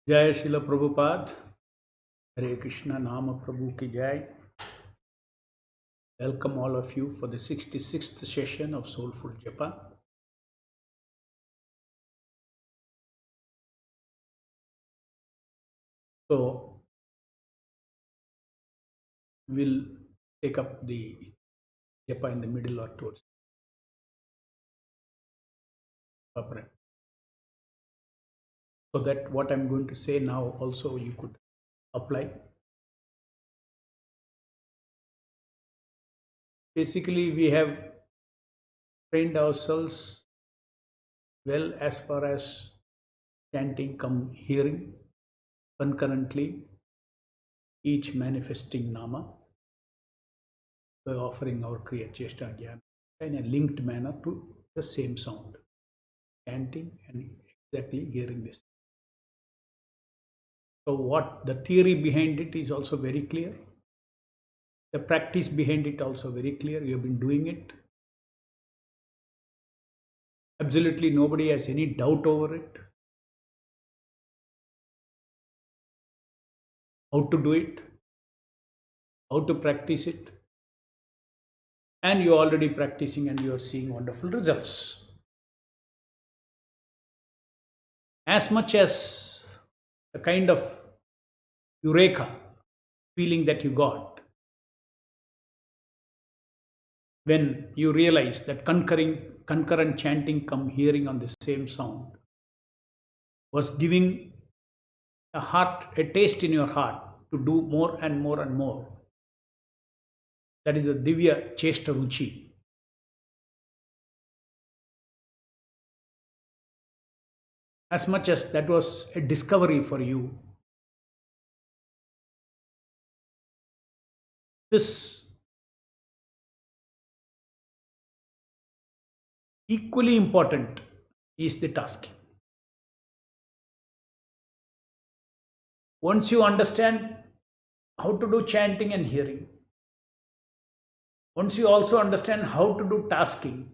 Jai Srila Prabhupada, Hare Krishna Nama Prabhu ki Jai. Welcome all of you for the 66th session of Soulful Japa. So, we'll take up the Japa in the middle or towards the so that what I'm going to say now also you could apply. Basically, we have trained ourselves well as far as chanting come hearing concurrently, each manifesting Nama by offering our Kriya Cheshta Jnana in a linked manner to the same sound, chanting and exactly hearing this. So what the theory behind it is also very clear. The practice behind it also very clear. You have been doing it. Absolutely nobody has any doubt over it. How to do it, how to practice it. And you're already practicing and you're seeing wonderful results. As much as the kind of eureka feeling that you got when you realize that concurrent chanting come hearing on the same sound was giving a taste in your heart to do more and more and more. That is a Divya Cheshta Ruchi. As much as that was a discovery for you, this equally important is the tasking. Once you understand how to do chanting and hearing, once you also understand how to do tasking,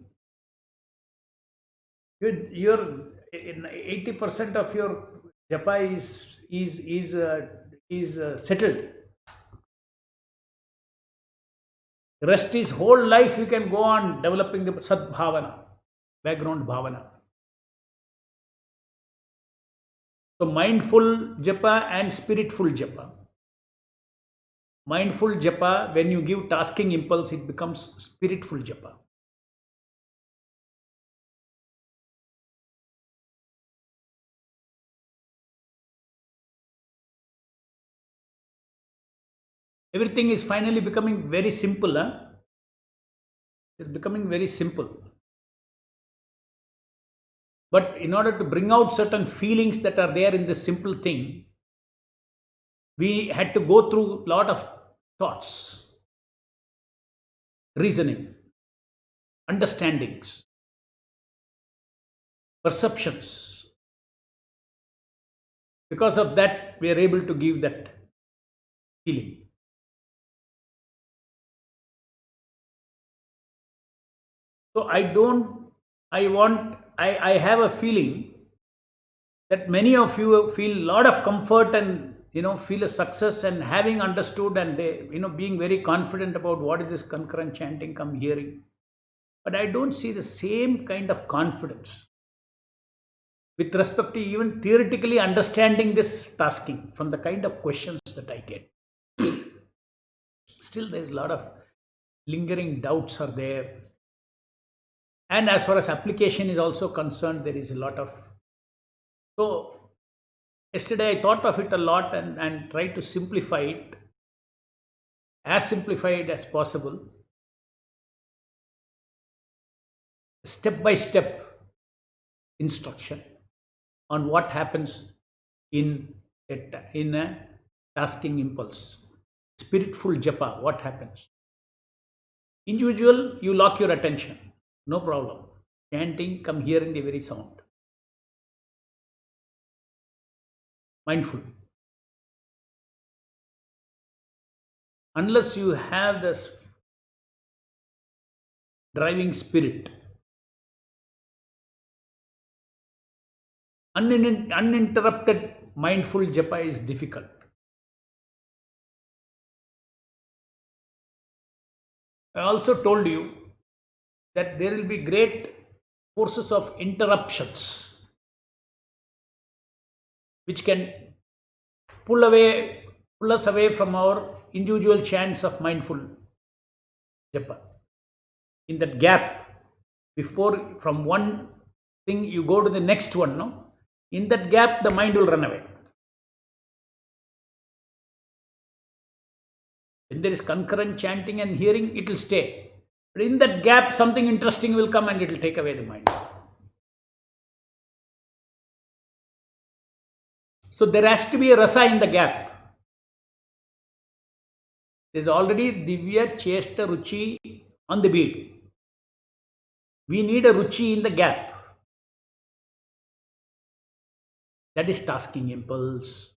you're in 80% of your japa is settled. The rest is whole life you can go on developing the sadbhavana, background bhavana. So mindful japa and spiritful japa. Mindful japa, when you give tasking impulse, it becomes spiritful japa. Everything is finally becoming very simple. It's becoming very simple. But in order to bring out certain feelings that are there in this simple thing, we had to go through a lot of thoughts, reasoning, understandings, perceptions. Because of that, we are able to give that feeling. So I have a feeling that many of you feel a lot of comfort and feel a success and having understood and they, being very confident about what is this concurrent chanting come hearing. But I don't see the same kind of confidence with respect to even theoretically understanding this tasking from the kind of questions that I get. Still, there's a lot of lingering doubts are there. And as far as application is also concerned, there is a lot of. So, yesterday I thought of it a lot and tried to simplify it, as simplified as possible. Step by step instruction on what happens in a tasking impulse. Spiritful japa, what happens? Individual, you lock your attention. No problem. Chanting, come hearing the very sound. Mindful. Unless you have this driving spirit, uninterrupted mindful japa is difficult. I also told you that there will be great forces of interruptions which can pull us away from our individual chants of mindful japa. In that gap, before from one thing you go to the next one, no? In that gap, the mind will run away. When there is concurrent chanting and hearing, it will stay. But in that gap, something interesting will come and it will take away the mind. So there has to be a rasa in the gap. There is already divya chesta ruchi on the bead. We need a ruchi in the gap. That is tasking impulse.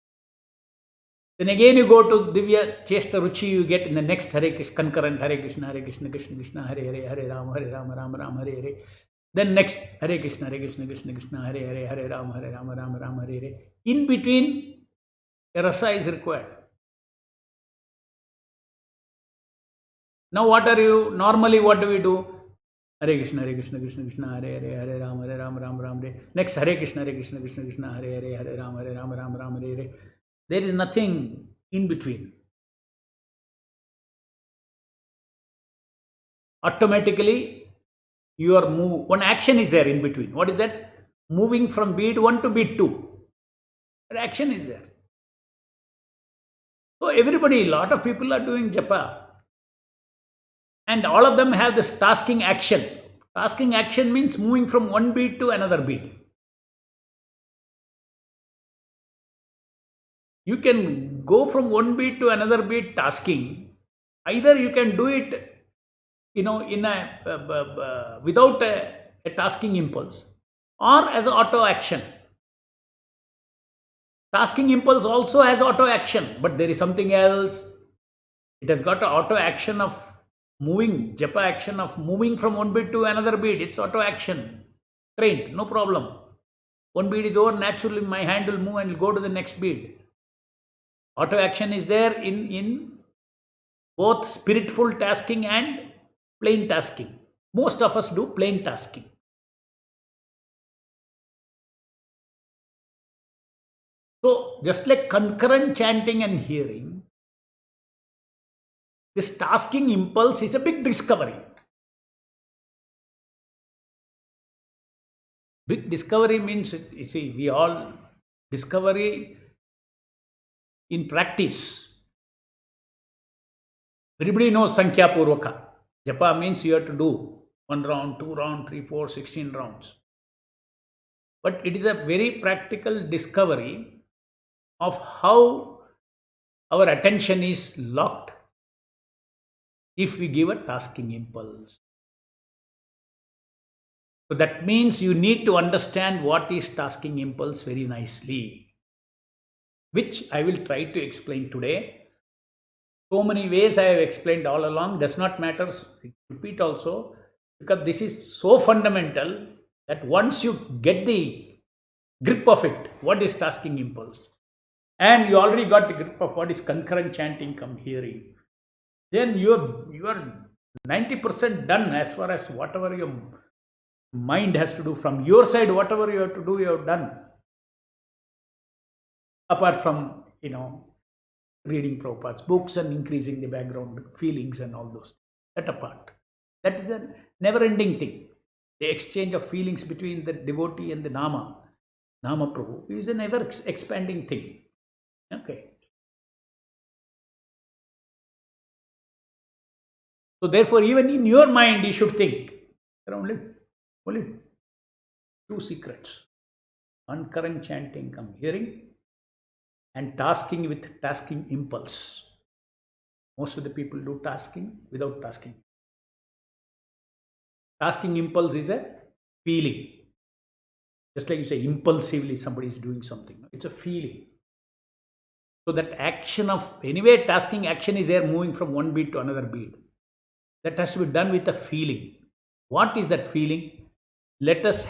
Then again you go to divya chesta ruchi, you get in the next Hare Krishna, concurrent Hare Krishna, Krishna Krishna, Hare Hare, Hare Rama, Rama Hare Hare. Then next Hare Krishna, Krishna Krishna, Hare Hare, Hare Rama, Rama Hare Hare. In between, a rasa is required. Now what do we do? Hare Krishna, Krishna Krishna, Hare Hare, Hare Rama, Rama Hare. Next Hare Krishna, Krishna Krishna, Hare Hare, Hare Rama, Rama Hare. There is nothing in between. Automatically, you are one action is there in between. What is that? Moving from beat 1 to beat 2. That action is there. So everybody, a lot of people are doing japa. And all of them have this tasking action. Tasking action means moving from one beat to another beat. You can go from one beat to another beat tasking. Either you can do it, in a without a tasking impulse, or as an auto action. Tasking impulse also has auto action, but there is something else. It has got an auto action of moving, japa action of moving from one beat to another beat. It's auto action. Trained, no problem. One beat is over, naturally my hand will move and will go to the next beat. Auto action is there in both spiritful tasking and plain tasking. Most of us do plain tasking. So, just like concurrent chanting and hearing, this tasking impulse is a big discovery. Big discovery means, you see, we all discovery in practice. Everybody knows Sankhya Purvaka. Japa means you have to do 1 round, 2 round, 3, 4, 16 rounds. But it is a very practical discovery of how our attention is locked if we give a tasking impulse. So that means you need to understand what is tasking impulse very nicely, which I will try to explain today. So many ways I have explained all along, does not matter, repeat also, because this is so fundamental that once you get the grip of it, what is tasking impulse, and you already got the grip of what is concurrent chanting come hearing, then you are 90% done as far as whatever your mind has to do from your side. Whatever you have to do, you have done. Apart from, reading Prabhupada's books and increasing the background feelings and all those. That apart. That is a never-ending thing. The exchange of feelings between the devotee and the Nama Prabhu, is an ever-expanding thing. Okay. So therefore, even in your mind, you should think, there are only 2 secrets. Concurrent chanting come hearing, and tasking with tasking impulse. Most of the people do tasking without tasking. Tasking impulse is a feeling. Just like you say, impulsively somebody is doing something. It's a feeling. So that action of, anyway, tasking action is there, moving from one beat to another beat. That has to be done with a feeling. What is that feeling? Let us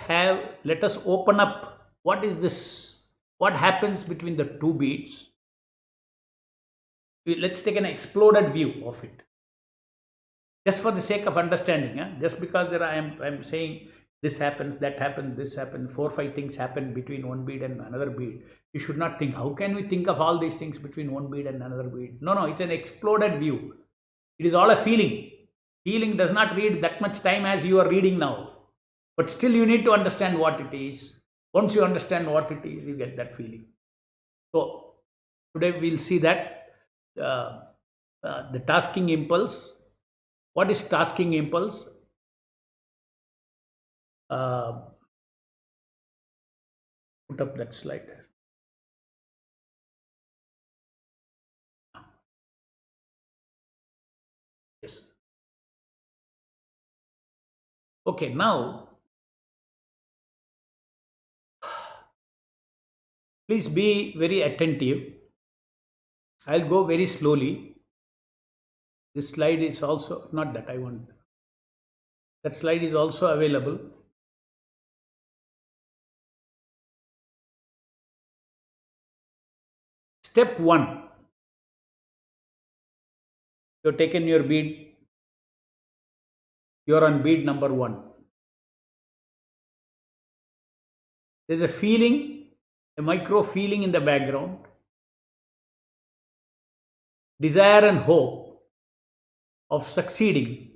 open up. What is this what happens between the two beats. Let's take an exploded view of it, just for the sake of understanding. Just because I'm saying this happens, that happens, this happens, 4 5 things happen between one bead and another bead. You should not think, how can we think of all these things between one bead and another bead? No, it's an exploded view. It is all a feeling. Feeling does not read that much time as you are reading now, but still you need to understand what it is. Once you understand what it is, you get that feeling. So today we'll see that the tasking impulse. What is tasking impulse? Put up that slide. Yes. Okay, now please be very attentive. I'll go very slowly. This slide is also not that I want. That slide is also available. Step 1. You've taken your bead. You're on bead number 1. There's a feeling, a micro feeling in the background. Desire and hope of succeeding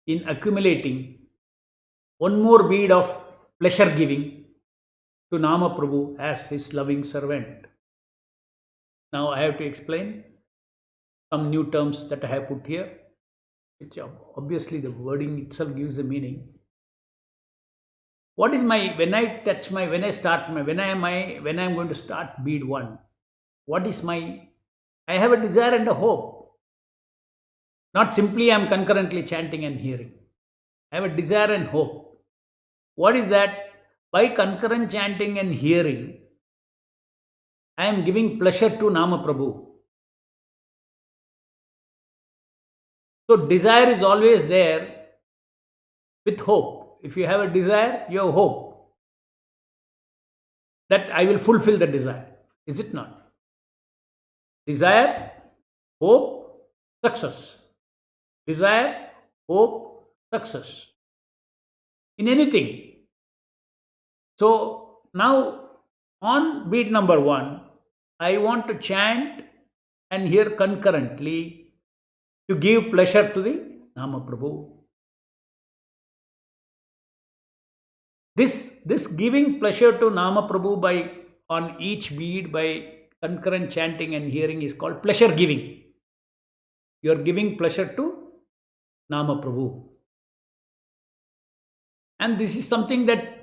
in accumulating one more bead of pleasure giving to Nama Prabhu as his loving servant. Now I have to explain some new terms that I have put here, which obviously the wording itself gives the meaning. What is my, when I am going to start bead 1, what is my, I have a desire and a hope. Not simply I am concurrently chanting and hearing. I have a desire and hope. What is that? By concurrent chanting and hearing, I am giving pleasure to Nama Prabhu. So desire is always there with hope. If you have a desire, you have hope that I will fulfill the desire. Is it not? Desire, hope, success. Desire, hope, success. In anything. So now on beat number 1, I want to chant and hear concurrently to give pleasure to the Nama Prabhu. This giving pleasure to Nama Prabhu by on each bead by concurrent chanting and hearing is called pleasure giving. You are giving pleasure to Nama Prabhu. And this is something that,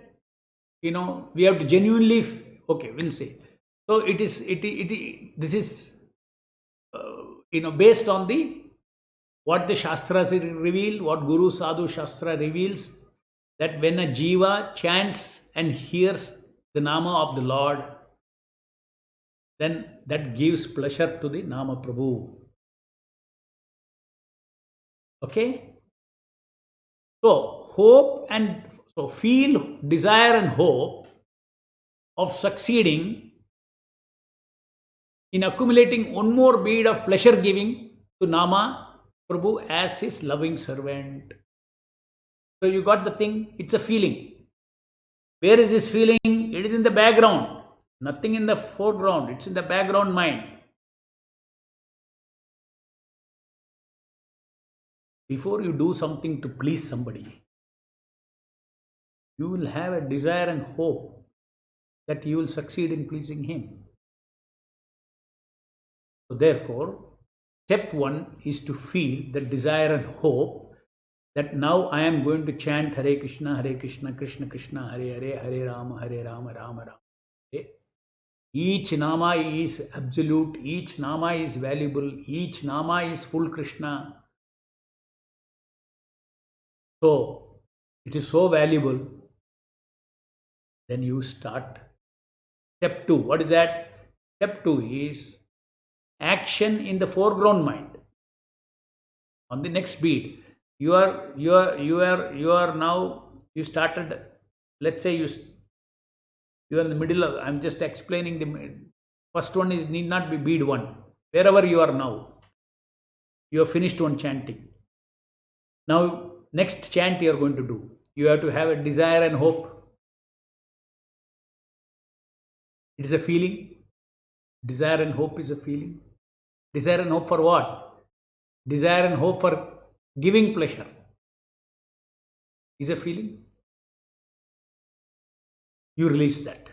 we have to genuinely, okay, we'll say. So this is, based on what the Shastras reveal, what Guru Sadhu Shastra reveals, that when a Jiva chants and hears the Nama of the Lord, then that gives pleasure to the Nama Prabhu. Okay? So, feel desire and hope of succeeding in accumulating one more bead of pleasure giving to Nama Prabhu as his loving servant. So you got the thing, it's a feeling. Where is this feeling? It is in the background. Nothing in the foreground, it's in the background mind. Before you do something to please somebody, you will have a desire and hope that you will succeed in pleasing him. So therefore, step 1 is to feel the desire and hope that now I am going to chant Hare Krishna, Krishna Krishna, Hare Hare, Hare Rama, Rama Rama. Okay? Each Nama is absolute, each Nama is valuable, each Nama is full Krishna. So, it is so valuable. Then you start. Step 2, what is that? Step 2 is action in the foreground mind. On the next beat, you are now, you started, let's say you You are in the middle of, I'm just explaining the first one is need not be bead one. Wherever you are now, you have finished one chanting. Now, next chant you are going to do. You have to have a desire and hope. It is a feeling. Desire and hope is a feeling. Desire and hope for what? Desire and hope for giving pleasure is a feeling. You release that.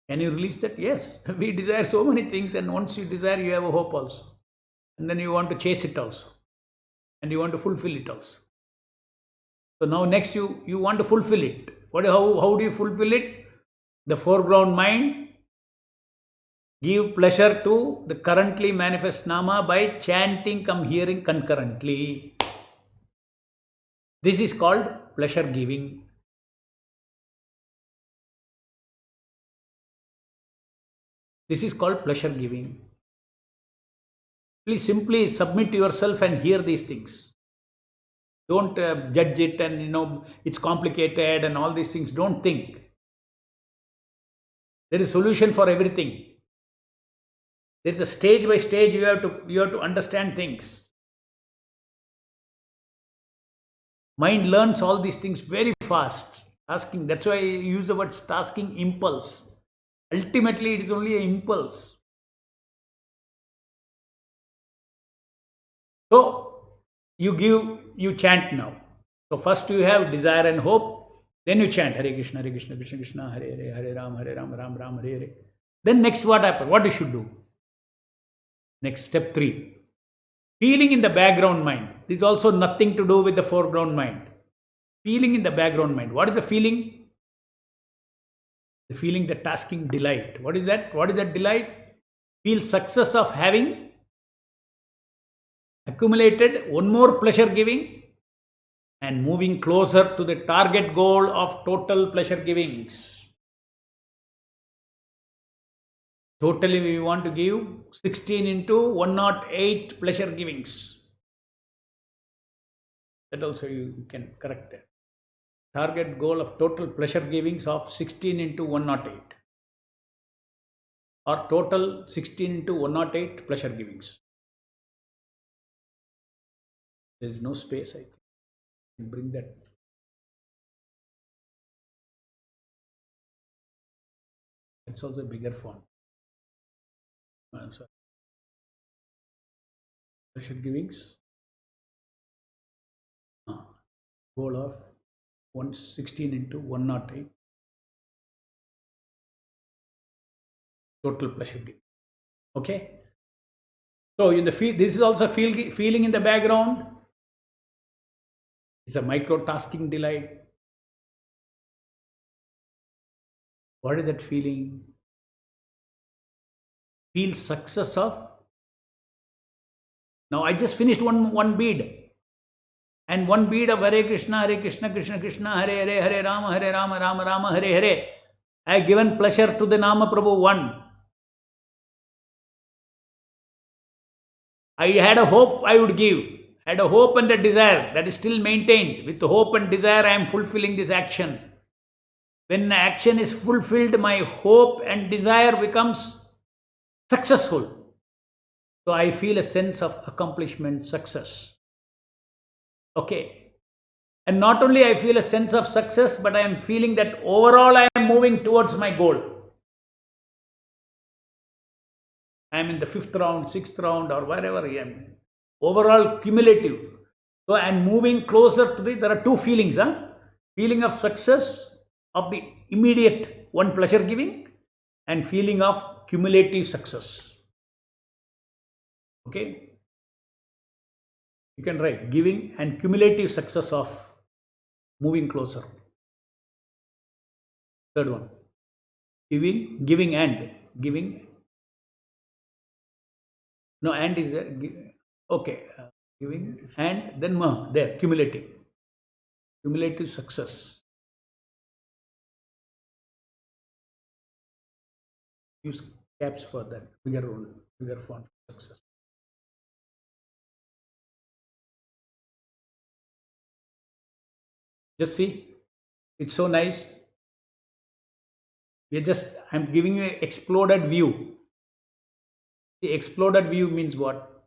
Can you release that? Yes. We desire so many things, and once you desire, you have a hope also. And then you want to chase it also. And you want to fulfill it also. So now next you want to fulfill it. How do you fulfill it? The foreground mind give pleasure to the currently manifest nama by chanting come hearing concurrently. This is called pleasure giving. This is called pleasure giving. Please simply submit yourself and hear these things. Don't judge it and it's complicated and all these things. Don't think. There is solution for everything. There is a stage by stage you have to understand things. Mind learns all these things very fast. Tasking. That's why I use the word tasking impulse. Ultimately, it is only an impulse. So you chant now. So first you have desire and hope, then you chant Hare Krishna, Krishna Krishna, Hare Hare, Hare Ram, Ram Ram, Hare Hare. Then next what happens? What you should do? Next step 3. Feeling in the background mind. This is also nothing to do with the foreground mind. Feeling in the background mind. What is the feeling? The feeling, the tasking delight. What is that? What is that delight? Feel success of having accumulated one more pleasure giving and moving closer to the target goal of total pleasure givings. Totally we want to give 16 into 108 pleasure givings. That also you can correct it. Target goal of total pleasure givings of 16 into 108. Or total 16 into 108 pleasure givings. There is no space, I think. You can bring that. It's also a bigger font. Sorry. Pleasure givings. Goal of 116 into 108. Total pleasure giving. Okay. So this is also feeling in the background. It's a micro-tasking delight. What is that feeling? Feel success of. Now I just finished one bead. And one bead of Hare Krishna, Krishna Krishna, Hare Hare, Hare Rama, Rama Rama, Hare Hare. I have given pleasure to the Nama Prabhu 1. I had a hope I would give. I had a hope and a desire that is still maintained. With hope and desire, I am fulfilling this action. When action is fulfilled, my hope and desire becomes successful. So I feel a sense of accomplishment, success. Okay. And not only I feel a sense of success, but I am feeling that overall I am moving towards my goal. I am in the 5th round, 6th round, or wherever I am. Overall cumulative. So I am moving closer to there are two feelings. Feeling of success of the immediate one pleasure giving and feeling of cumulative success. Okay. You can write giving and cumulative success of moving closer. Third one. Giving and giving. No, and is there. Okay. Giving and then there. Cumulative. Cumulative success. Use caps for that. Bigger font for success. Just see. It's so nice. I'm giving you an exploded view. The exploded view means what?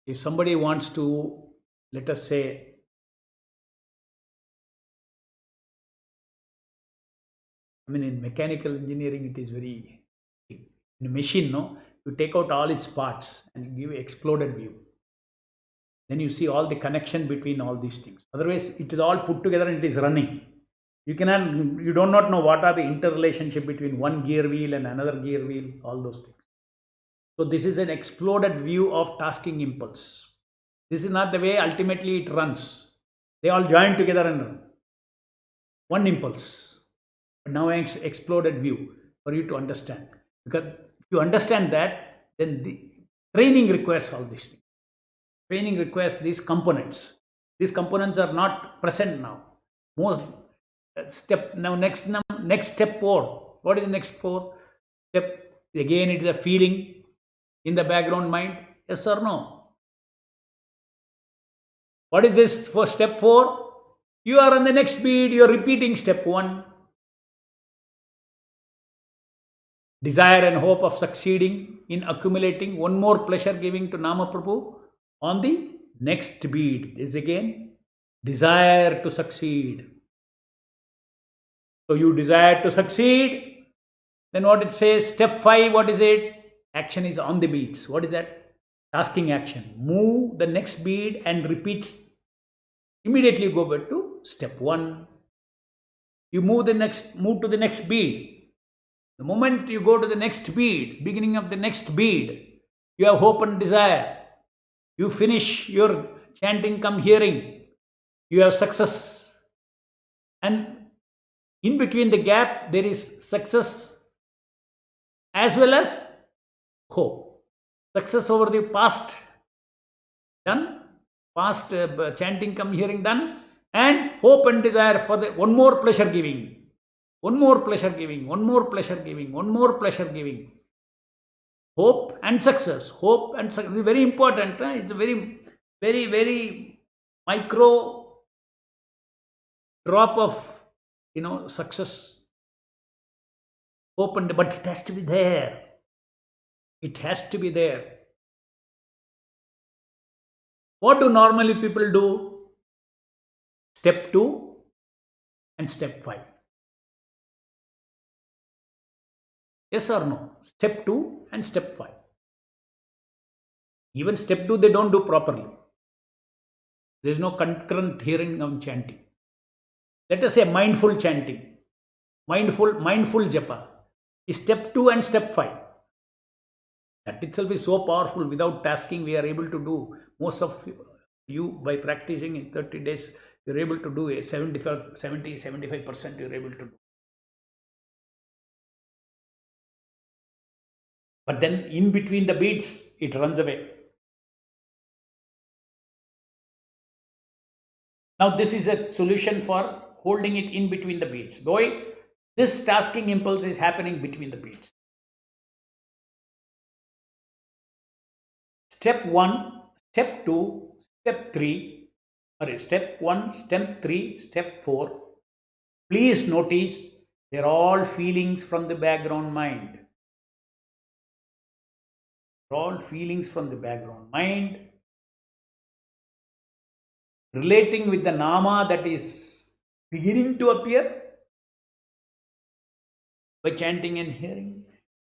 If somebody wants to, let us say, in mechanical engineering, it is very, in a machine, no, you take out all its parts and give exploded view. Then you see all the connection between all these things. Otherwise, it is all put together and it is running. You do not know what are the interrelationship between one gear wheel and another gear wheel, all those things. So this is an exploded view of tasking impulse. This is not the way ultimately it runs. They all join together and run. One impulse. But now exploded view for you to understand. Because if you understand that, then the training requires all these things. Training requires these components. These components are not present now. Most step now next step 4. What is the next 4 step? Again, it is a feeling in the background mind. Yes or no? What is this for step 4? You are on the next beat. You are repeating step 1. Desire and hope of succeeding in accumulating one more pleasure giving to Nama Prabhu on the next beat. This again, desire to succeed. So you desire to succeed. Then what it says, step 5, what is it? Action is on the beats. What is that? Tasking action. Move the next beat and repeat. Immediately go back to step 1. You move to the next beat. The moment you go to the next beat, beginning of the next beat, you have hope and desire. You finish your chanting come hearing. You have success. And in between the gap, there is success as well as hope. Success over the past done, past chanting come hearing done, and hope and desire for the one more pleasure giving. One more pleasure giving, one more pleasure giving, one more pleasure giving. Hope and success. Hope and success is very important. It's a very, very, very micro drop of success. Hope but it has to be there. It has to be there. What do normally people do? Step 2 and step 5. Yes or no? Step 2 and step 5. Even step 2 they don't do properly. There is no concurrent hearing of chanting. Let us say mindful chanting. Mindful japa is step 2 and step 5. That itself is so powerful. Without tasking, we are able to do. Most of you, by practicing in 30 days, you're able to do a 75% you're able to do. But then in between the beats, it runs away. Now this is a solution for holding it in between the beats. Boy, this tasking impulse is happening between the beats. Step 1, step 2, step 3, step 1, step 3, step 4. Please notice they're all feelings from the background mind. All feelings from the background mind, relating with the nama that is beginning to appear by chanting and hearing,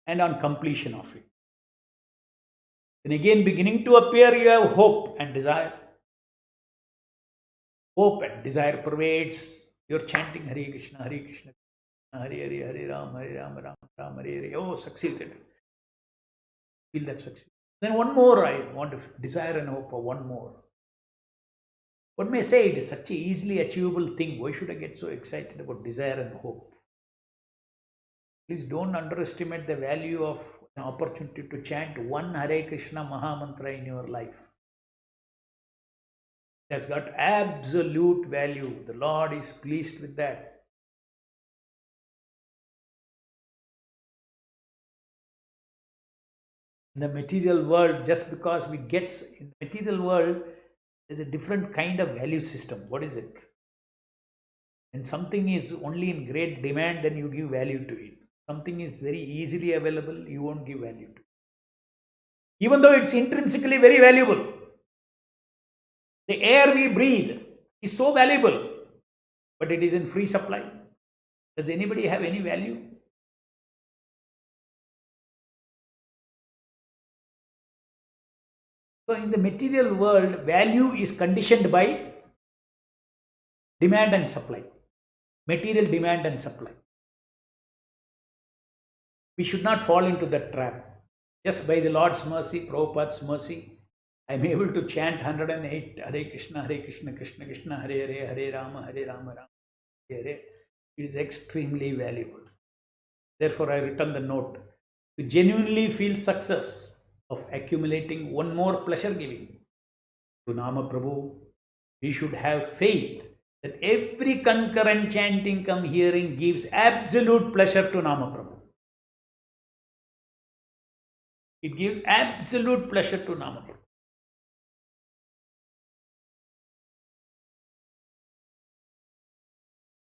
and on completion of it. Then again beginning to appear, you have hope and desire. Hope and desire pervades your chanting Hare Krishna, Hare Krishna, Hare Hare, Hare Ram, Ram, Ram Hare Hare. Oh, succeeded. Feel that succeed. Then one more, I want to desire and hope for one more. One may say it is such an easily achievable thing. Why should I get so excited about desire and hope? Please don't underestimate the value of an opportunity to chant one Hare Krishna Maha Mantra in your life. It has got absolute value. The Lord is pleased with that. In the material world, just because we get in the material world, there's a different kind of value system. What is it? When something is only in great demand, then you give value to it. Something is very easily available, you won't give value to it. Even though it's intrinsically very valuable. The air we breathe is so valuable, but it is in free supply. Does anybody have any value? So in the material world, value is conditioned by demand and supply. Material demand and supply. We should not fall into that trap. Just by the Lord's mercy, Prabhupada's mercy, I am able to chant 108 Hare Krishna, Krishna Krishna, Hare Hare, Hare Rama, Rama, Hare Hare. It is extremely valuable. Therefore, I written the note to genuinely feel success of accumulating one more pleasure giving to Nama Prabhu. We should have faith that every concurrent chanting come hearing gives absolute pleasure to Nama Prabhu. It gives absolute pleasure to Nama Prabhu.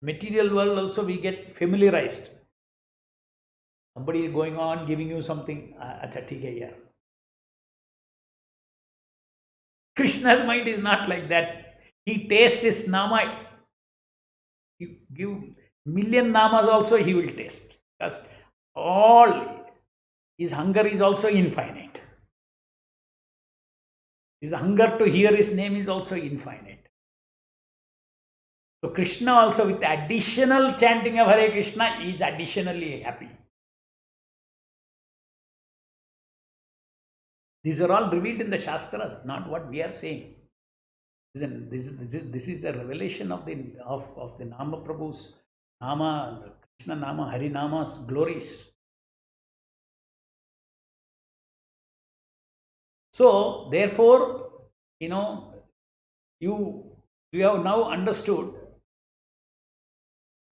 Material world also we get familiarized. Somebody is going on giving you something. Acha, theek hai yaar. Krishna's mind is not like that. He tastes his nama. You give million namas also he will taste. Because all his hunger is also infinite. His hunger to hear his name is also infinite. So Krishna also with additional chanting of Hare Krishna is additionally happy. These are all revealed in the Shastras, not what we are saying. This is a revelation of the Nama Prabhu's Nama, Krishna Nama, Hari Nama's glories. So therefore, you have now understood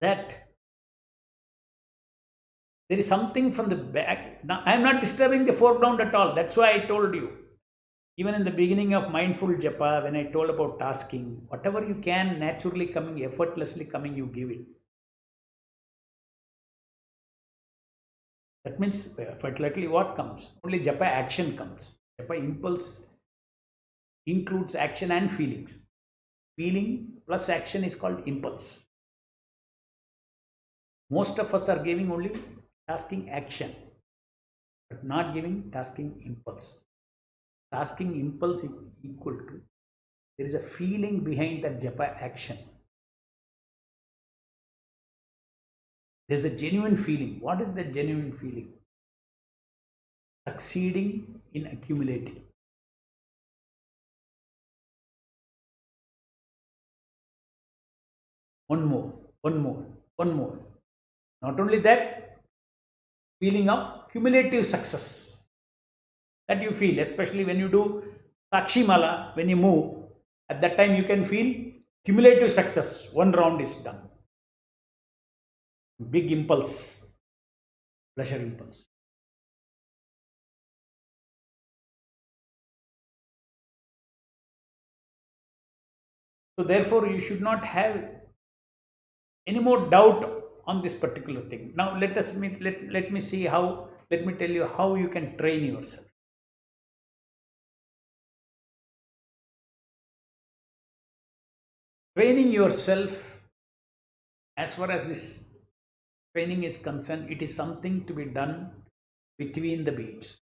that there is something from the back. Now, I am not disturbing the foreground at all. That's why I told you. Even in the beginning of mindful japa, when I told about tasking, whatever you can naturally coming, effortlessly coming, you give it. That means effortlessly what comes? Only japa action comes. Japa impulse includes action and feelings. Feeling plus action is called impulse. Most of us are giving only tasking action, but not giving tasking impulse. Tasking impulse is equal to, there is a feeling behind that japa action. There's a genuine feeling. What is that genuine feeling? Succeeding in accumulating. One more, one more, one more. Not only that, feeling of cumulative success that you feel, especially when you do Sakshi Mala, when you move, at that time you can feel cumulative success. One round is done. Big impulse, pleasure impulse. So therefore, you should not have any more doubt on this particular thing. Now let me see how, let me tell you how you can train yourself. Training yourself, as far as this training is concerned, it is something to be done between the beats.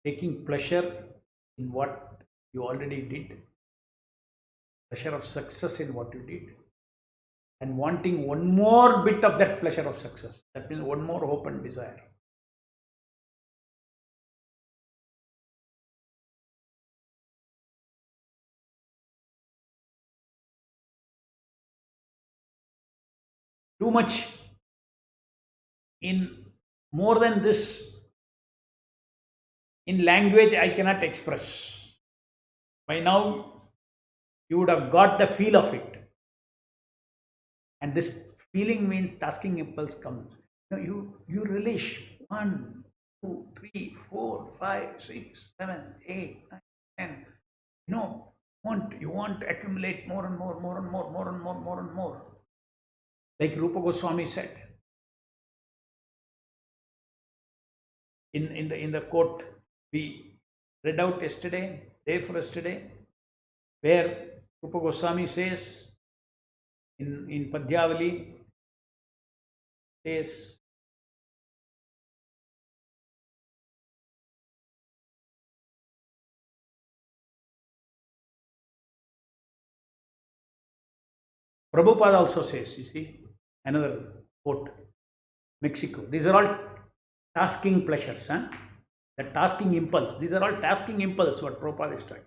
Taking pleasure in what you already did, pleasure of success in what you did, and wanting one more bit of that pleasure of success. That means one more hope and desire. Too much in more than this, in language I cannot express. By now you would have got the feel of it, and this feeling means tasking impulse comes. You relish 1, 2, 3, 4, 5, 6, 7, 8, 9, 10. You want to accumulate more and more, more and more, more and more, more and more. Like Rupa Goswami said in the quote we read out yesterday, day for yesterday, where Rupa Goswami says in Padyavali, says, Prabhupada also says, you see, another quote, Mexico. These are all tasking pleasures, the tasking impulse. These are all tasking impulse, what Prabhupada is trying.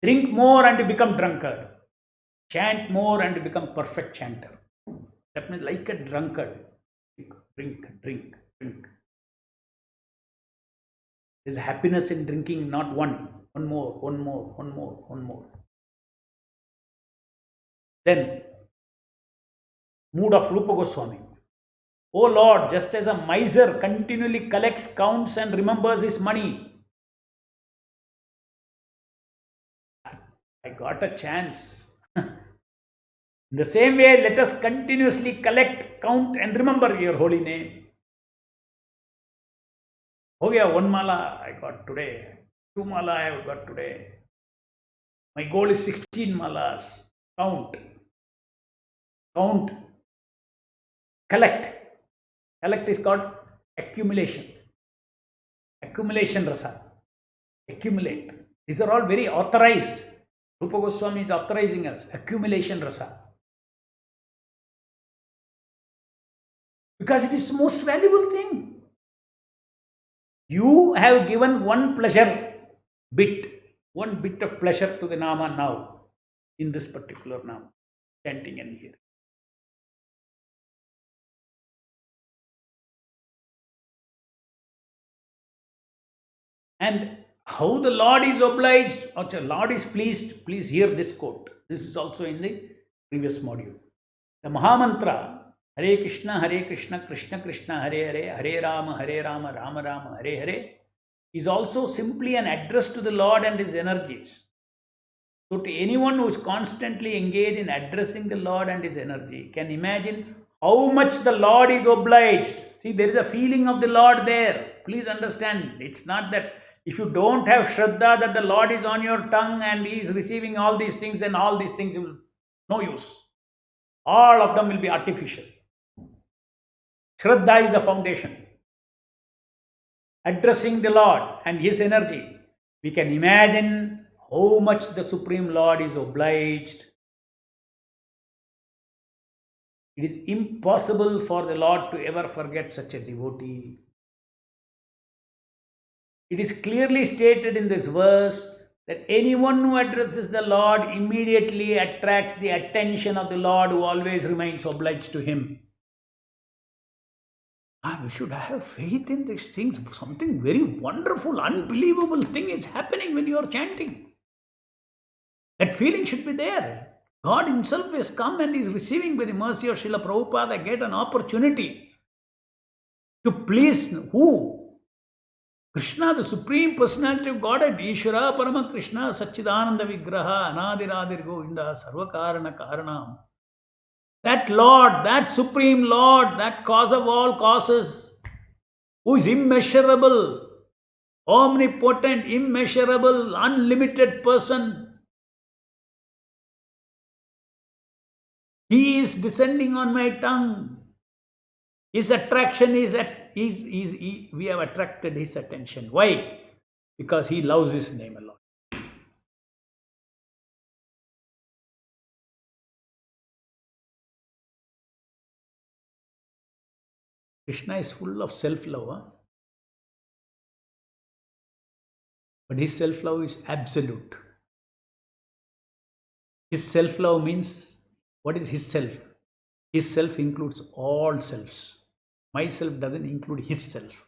Drink more and become drunkard. Chant more and become perfect chanter. That means like a drunkard. Drink, drink, drink. There's happiness in drinking, not one more, one more, one more, one more. Then, mood of Rupa Goswami. Oh Lord, just as a miser continually collects, counts, and remembers his money, I got a chance. In the same way, let us continuously collect, count, and remember your holy name. Oh yeah, one mala I got today, 2 mala I have got today. My goal is 16 malas. Count, count, collect. Collect is called accumulation. Accumulation rasa. Accumulate. These are all very authorized. Rupa Goswami is authorizing us. Accumulation rasa. Because it is the most valuable thing. You have given one bit of pleasure to the Nama now, in this particular Nama, chanting and hearing. And how the Lord is obliged, or the Lord is pleased, please hear this quote. This is also in the previous module. The Mahamantra, Hare Krishna, Krishna Krishna, Hare Hare, Hare Rama, Rama Rama, Hare Hare, is also simply an address to the Lord and his energies. So to anyone who is constantly engaged in addressing the Lord and his energy can imagine how much the Lord is obliged. See, there is a feeling of the Lord there. Please understand, it's not that if you don't have Shraddha that the Lord is on your tongue and he is receiving all these things, then all these things will no use. All of them will be artificial. Shraddha is the foundation. Addressing the Lord and his energy, we can imagine how much the Supreme Lord is obliged. It is impossible for the Lord to ever forget such a devotee. It is clearly stated in this verse that anyone who addresses the Lord immediately attracts the attention of the Lord, who always remains obliged to him. We should have faith in these things. Something very wonderful, unbelievable thing is happening when you are chanting. That feeling should be there. God himself has come and is receiving, by the mercy of Srila Prabhupada, get an opportunity to please who? Krishna, the Supreme Personality of Godhead, Ishvara Parama Krishna, Satchidananda Vigraha, Anadiradir Govinda, Sarvakarana Karanam. That Lord, that Supreme Lord, that cause of all causes, who is immeasurable, omnipotent, immeasurable, unlimited person, he is descending on my tongue. His attraction is we have attracted his attention. Why? Because he loves his name a lot. Krishna is full of self-love, but his self-love is absolute. His self-love means, what is his self? His self includes all selves. Myself doesn't include his self.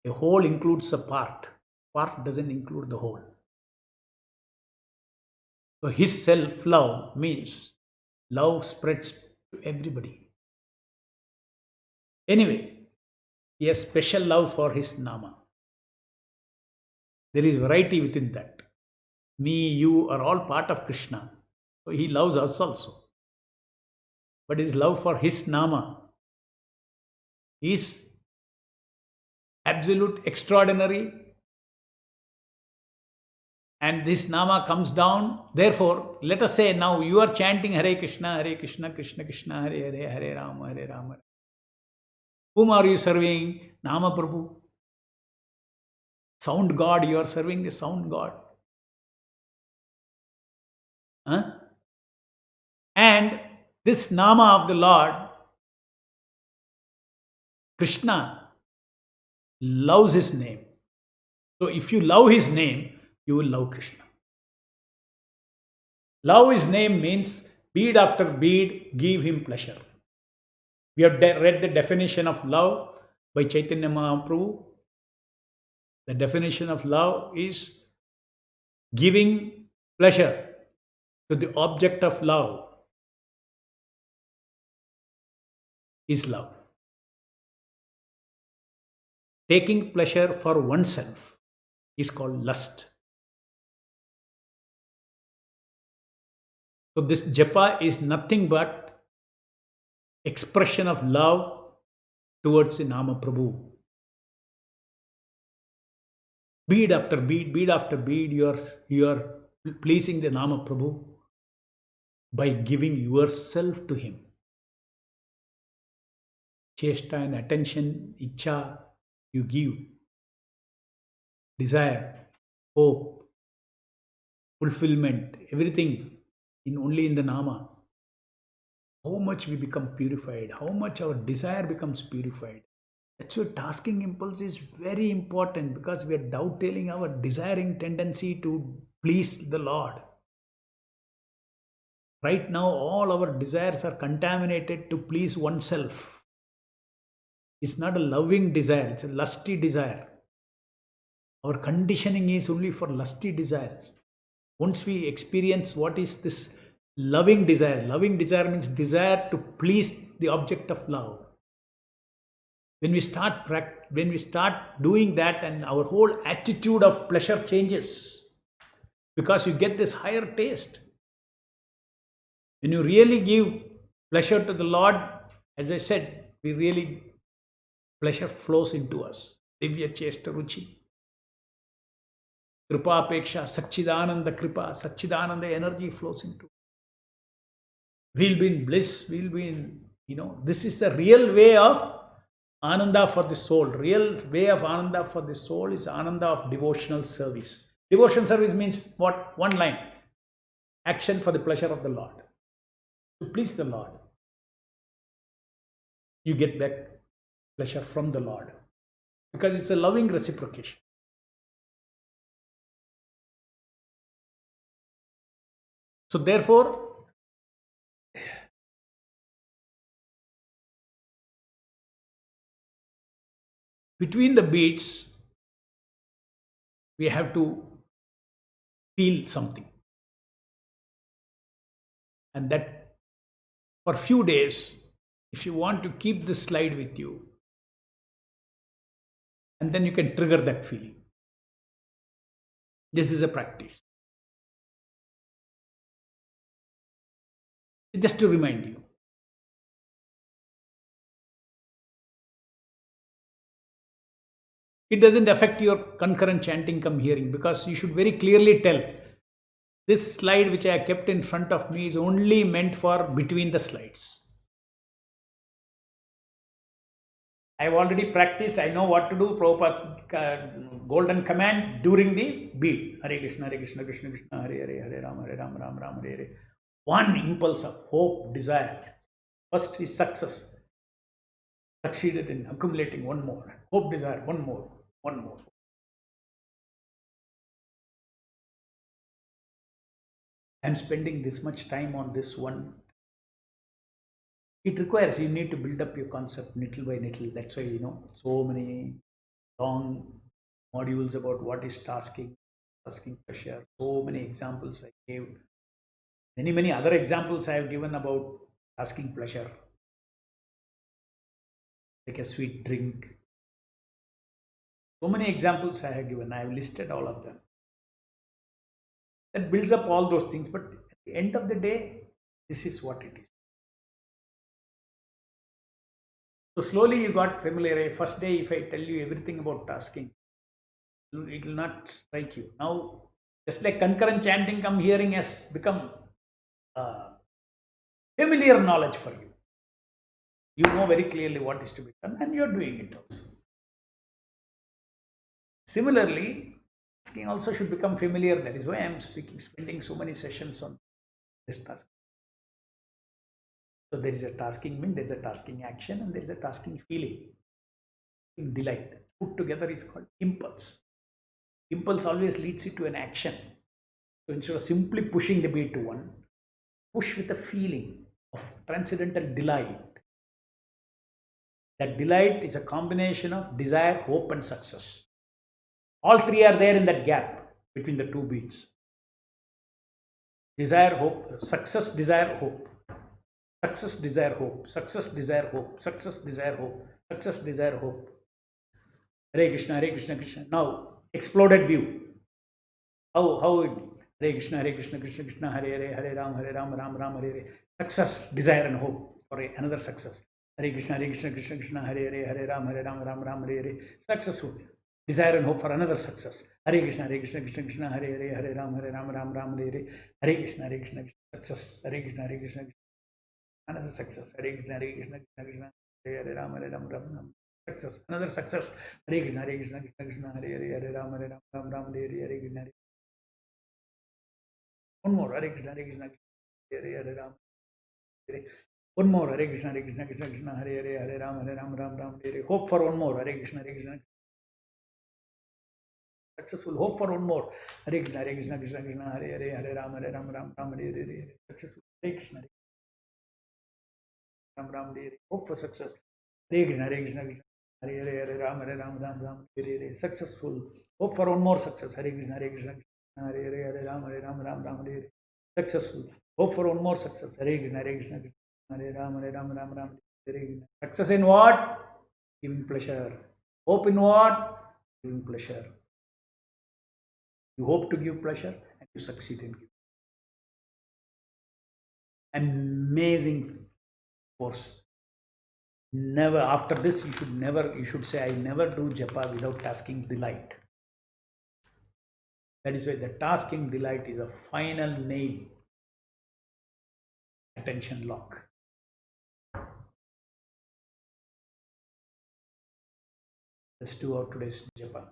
A whole includes a part. Part doesn't include the whole. So his self-love means love spreads to everybody. Anyway, he has special love for his Nama. There is variety within that. Me, you are all part of Krishna. So he loves us also. But his love for his Nama is absolute extraordinary, and this Nama comes down. Therefore, let us say now you are chanting Hare Krishna, Krishna Krishna, Hare Hare, Hare Rama, Hare Rama. Whom are you serving? Nama Prabhu. Sound God, you are serving the sound God. Huh? And this Nama of the Lord, Krishna, loves his name. So if you love his name, you will love Krishna. Love his name means bead after bead, give him pleasure. We have read the definition of love by Chaitanya Mahaprabhu. The definition of love is giving pleasure to the object of love is love. Taking pleasure for oneself is called lust. So this japa is nothing but expression of love towards the Nama Prabhu. Bead after bead, bead after bead, you are pleasing the Nama Prabhu by giving yourself to him. Chesta and attention, icha, you give. Desire, hope, fulfillment, everything only in the Nama. How much we become purified, how much our desire becomes purified. That's why tasking impulse is very important, because we are dovetailing our desiring tendency to please the Lord. Right now, all our desires are contaminated to please oneself. It's not a loving desire, it's a lusty desire. Our conditioning is only for lusty desires. Once we experience what is this loving desire means desire to please the object of love. When we start doing that, and our whole attitude of pleasure changes, because you get this higher taste. When you really give pleasure to the Lord, as I said, pleasure flows into us. Divya chesta ruchi. Kripa apeksha, Satchidananda kripa, Satchidananda energy flows into. We'll be in bliss, we'll be in, this is the real way of Ananda for the soul. Real way of Ananda for the soul is Ananda of devotional service. Devotional service means what? One line. Action for the pleasure of the Lord. To please the Lord. You get back pleasure from the Lord. Because it's a loving reciprocation. So therefore, between the beats, we have to feel something. And that for few days, if you want to keep this slide with you, and then you can trigger that feeling. This is a practice. Just to remind you. It doesn't affect your concurrent chanting come hearing, because you should very clearly tell, this slide which I kept in front of me is only meant for between the slides. I've already practiced, I know what to do. Prabhupada golden command during the beat. Hare Krishna, Krishna Krishna, Hare Hare, Hare Rama, Rama, Hare Hare. One impulse of hope, desire. First is success. Succeeded in accumulating one more. Hope, desire, one more. I'm spending this much time on this one. It requires, you need to build up your concept little by little. That's why, so many long modules about what is tasking pressure. So many examples I gave. Many other examples I have given about tasking pleasure. Like a sweet drink. So many examples I have given. I have listed all of them. That builds up all those things. But at the end of the day, this is what it is. So slowly you got familiar. First day, if I tell you everything about tasking, it will not strike you. Now, just like concurrent chanting come hearing has become familiar knowledge for you. You know very clearly what is to be done and you are doing it also. Similarly, tasking also should become familiar. That is why I am spending so many sessions on this task. So there is a tasking mean, there is a tasking action, and there is a tasking feeling. Delight. Put together is called impulse. Impulse always leads you to an action. So instead of simply pushing the bead to one, push with a feeling of transcendental delight. That delight is a combination of desire, hope, and success. All three are there in that gap between the two beads. Desire, hope, success, desire, hope. Success, desire, hope. Success, desire, hope. Success, desire, hope. Success, desire, hope. Hare Krishna, Krishna. Now, exploded view. How it, Hare Krishna, Krishna Krishna, Hare Ram, Ram Ram, Hare Hare. Success, desire, and hope for another success. Hare Krishna, Krishna, Hare Ram, Ram Hare Hare. Successful. Desire and hope for another success. Hare Krishna, Krishna, Hare Ram, Ram Hare Hare. Hare Krishna, success. Hare Krishna, another success. Hare Krishna, Krishna, Hare Ram, Ram. Success. Another success. Hare Krishna, Krishna, Hare Ram, Ram Hare Hare. One more. Hare Krishna, Hare Ram. One more. Hare Krishna, Krishna, Hare Ram, Ram Hare. Hope for one more. Hare Krishna. Successful. Hope for one more. Hare Krishna, Hare Ram, Ram Hare. Successful. Hare Krishna, Ram Hare. Hope for success. Hare Krishna, Hare Ram, Ram Hare. Successful. Hope for one more success. Hare Krishna, Hare Ram, Ram Hare. Successful. Hope for one more success. Hare Krishna, Hare Ram, Ram Hare. Success in what? Giving pleasure. Hope in what? Giving pleasure. You hope to give pleasure and you succeed in giving. Amazing force. Never, after this, you should say, I never do japa without tasking delight. That is why the tasking delight is a final nail. Attention lock. Let's do our today's japa.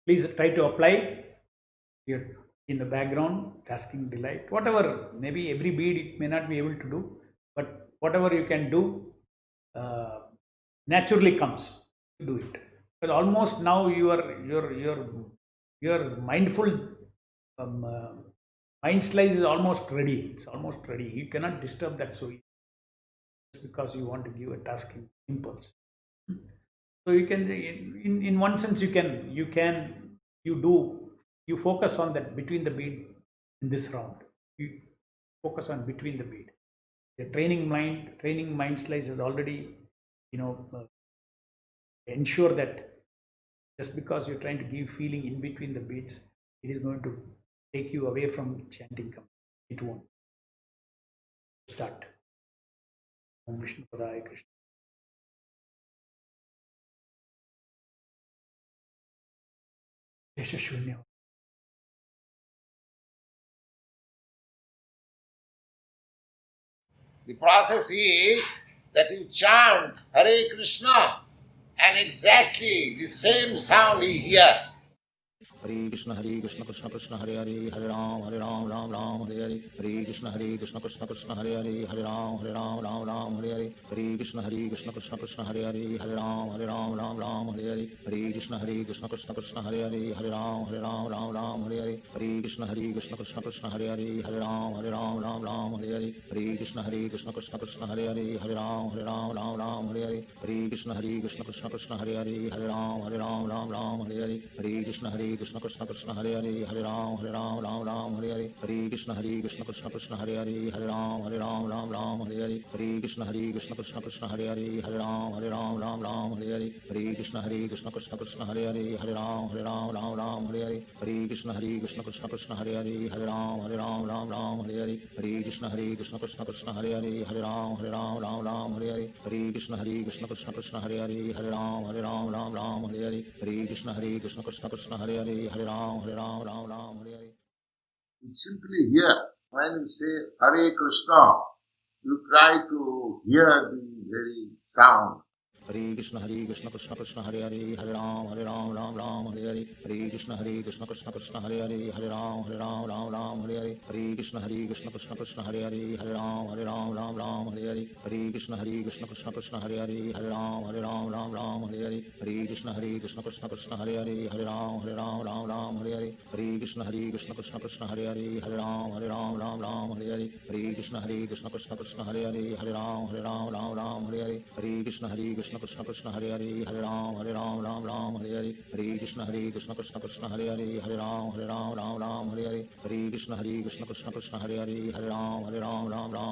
Please try to apply here in the background, tasking delight. Whatever, maybe every bead it may not be able to do, but whatever you can do naturally comes. Do it. But almost now your mindful mind slice is almost ready. It's almost ready. You cannot disturb that so just because you want to give a tasking impulse. So you can, in one sense, you focus on that between the bead in this round. You focus on between the bead. The training mind slice has already, ensure that just because you're trying to give feeling in between the beats, it is going to take you away from chanting. It won't. Start. Om Vishnu Padaya Krishna. Yashashunya. The process is that you chant Hare Krishna and exactly the same sound you hear. Hare Krishna Krishna Krishna Hare Hare, Hare Ram Ram Hare Hare, Hare Krishna Krishna Krishna Hare Hare, Hare Ram Ram Hare Hare, Hare Krishna Krishna Krishna Hare Hare, Hare Ram Hare Hare, Hare Krishna Krishna Krishna Hare Hare, Hare Ram Hare Hare, Hare Krishna Krishna Krishna Hare Hare, Hare Ram Hare Hare, Hare Krishna Krishna Krishna Hare Hare, Hare Ram Hare Hare, Hare Krishna Krishna Krishna Hare Hare, Hare Ram Hare Hare, Hare Krishna Krishna Krishna Krishna Krishna Hare Hare Hare Ram Ram Ram Hare Hare Hare Krishna Krishna Krishna Hare Hare Hare Ram Ram Hare Hare Hare Krishna Krishna Krishna Hare Hare Hare Ram Ram Hare Hare Hare Krishna Krishna Krishna Hare Hare Hare Ram Ram Hare Hare Hare Krishna Krishna Krishna Hare Hare Hare Ram Ram Hare Hare Hare Krishna Krishna Krishna Hare Hare Hare Ram Ram Hare Hare Hare Krishna Krishna Krishna Hare Hare Hare Ram Hare Hare Hare Krishna Krishna Krishna Hare Hare Hare Ram Hare Hare. You simply hear. When you say Hare Krishna, you try to hear the very sound. Hare Krishna Krishna Krishna Hare Hare Hare Ram Ram Hare Hare Hare Krishna Krishna Krishna Hare Hare Hare Ram Hare Hare Hare Krishna Krishna Krishna Hare Hare Hare Ram Hare Hare Hare Krishna Krishna Krishna Hare Hare Hare Ram Hare Hare Hare Krishna Krishna Krishna Hare Hare Hare Ram Hare Hare Hare Krishna Krishna Krishna Hare Hare Hare Ram Hare Hare Hare Krishna Krishna Krishna Hare Hare Hare Ram Hare Hare Hare Krishna Krishna Krishna Krishna Hare Hare Hare Ram Hare Hare Hare Krishna Krishna Krishna Hare Hare Hare Ram Hare Hare Hare Krishna Krishna Krishna Krishna Hare Hare Hare Ram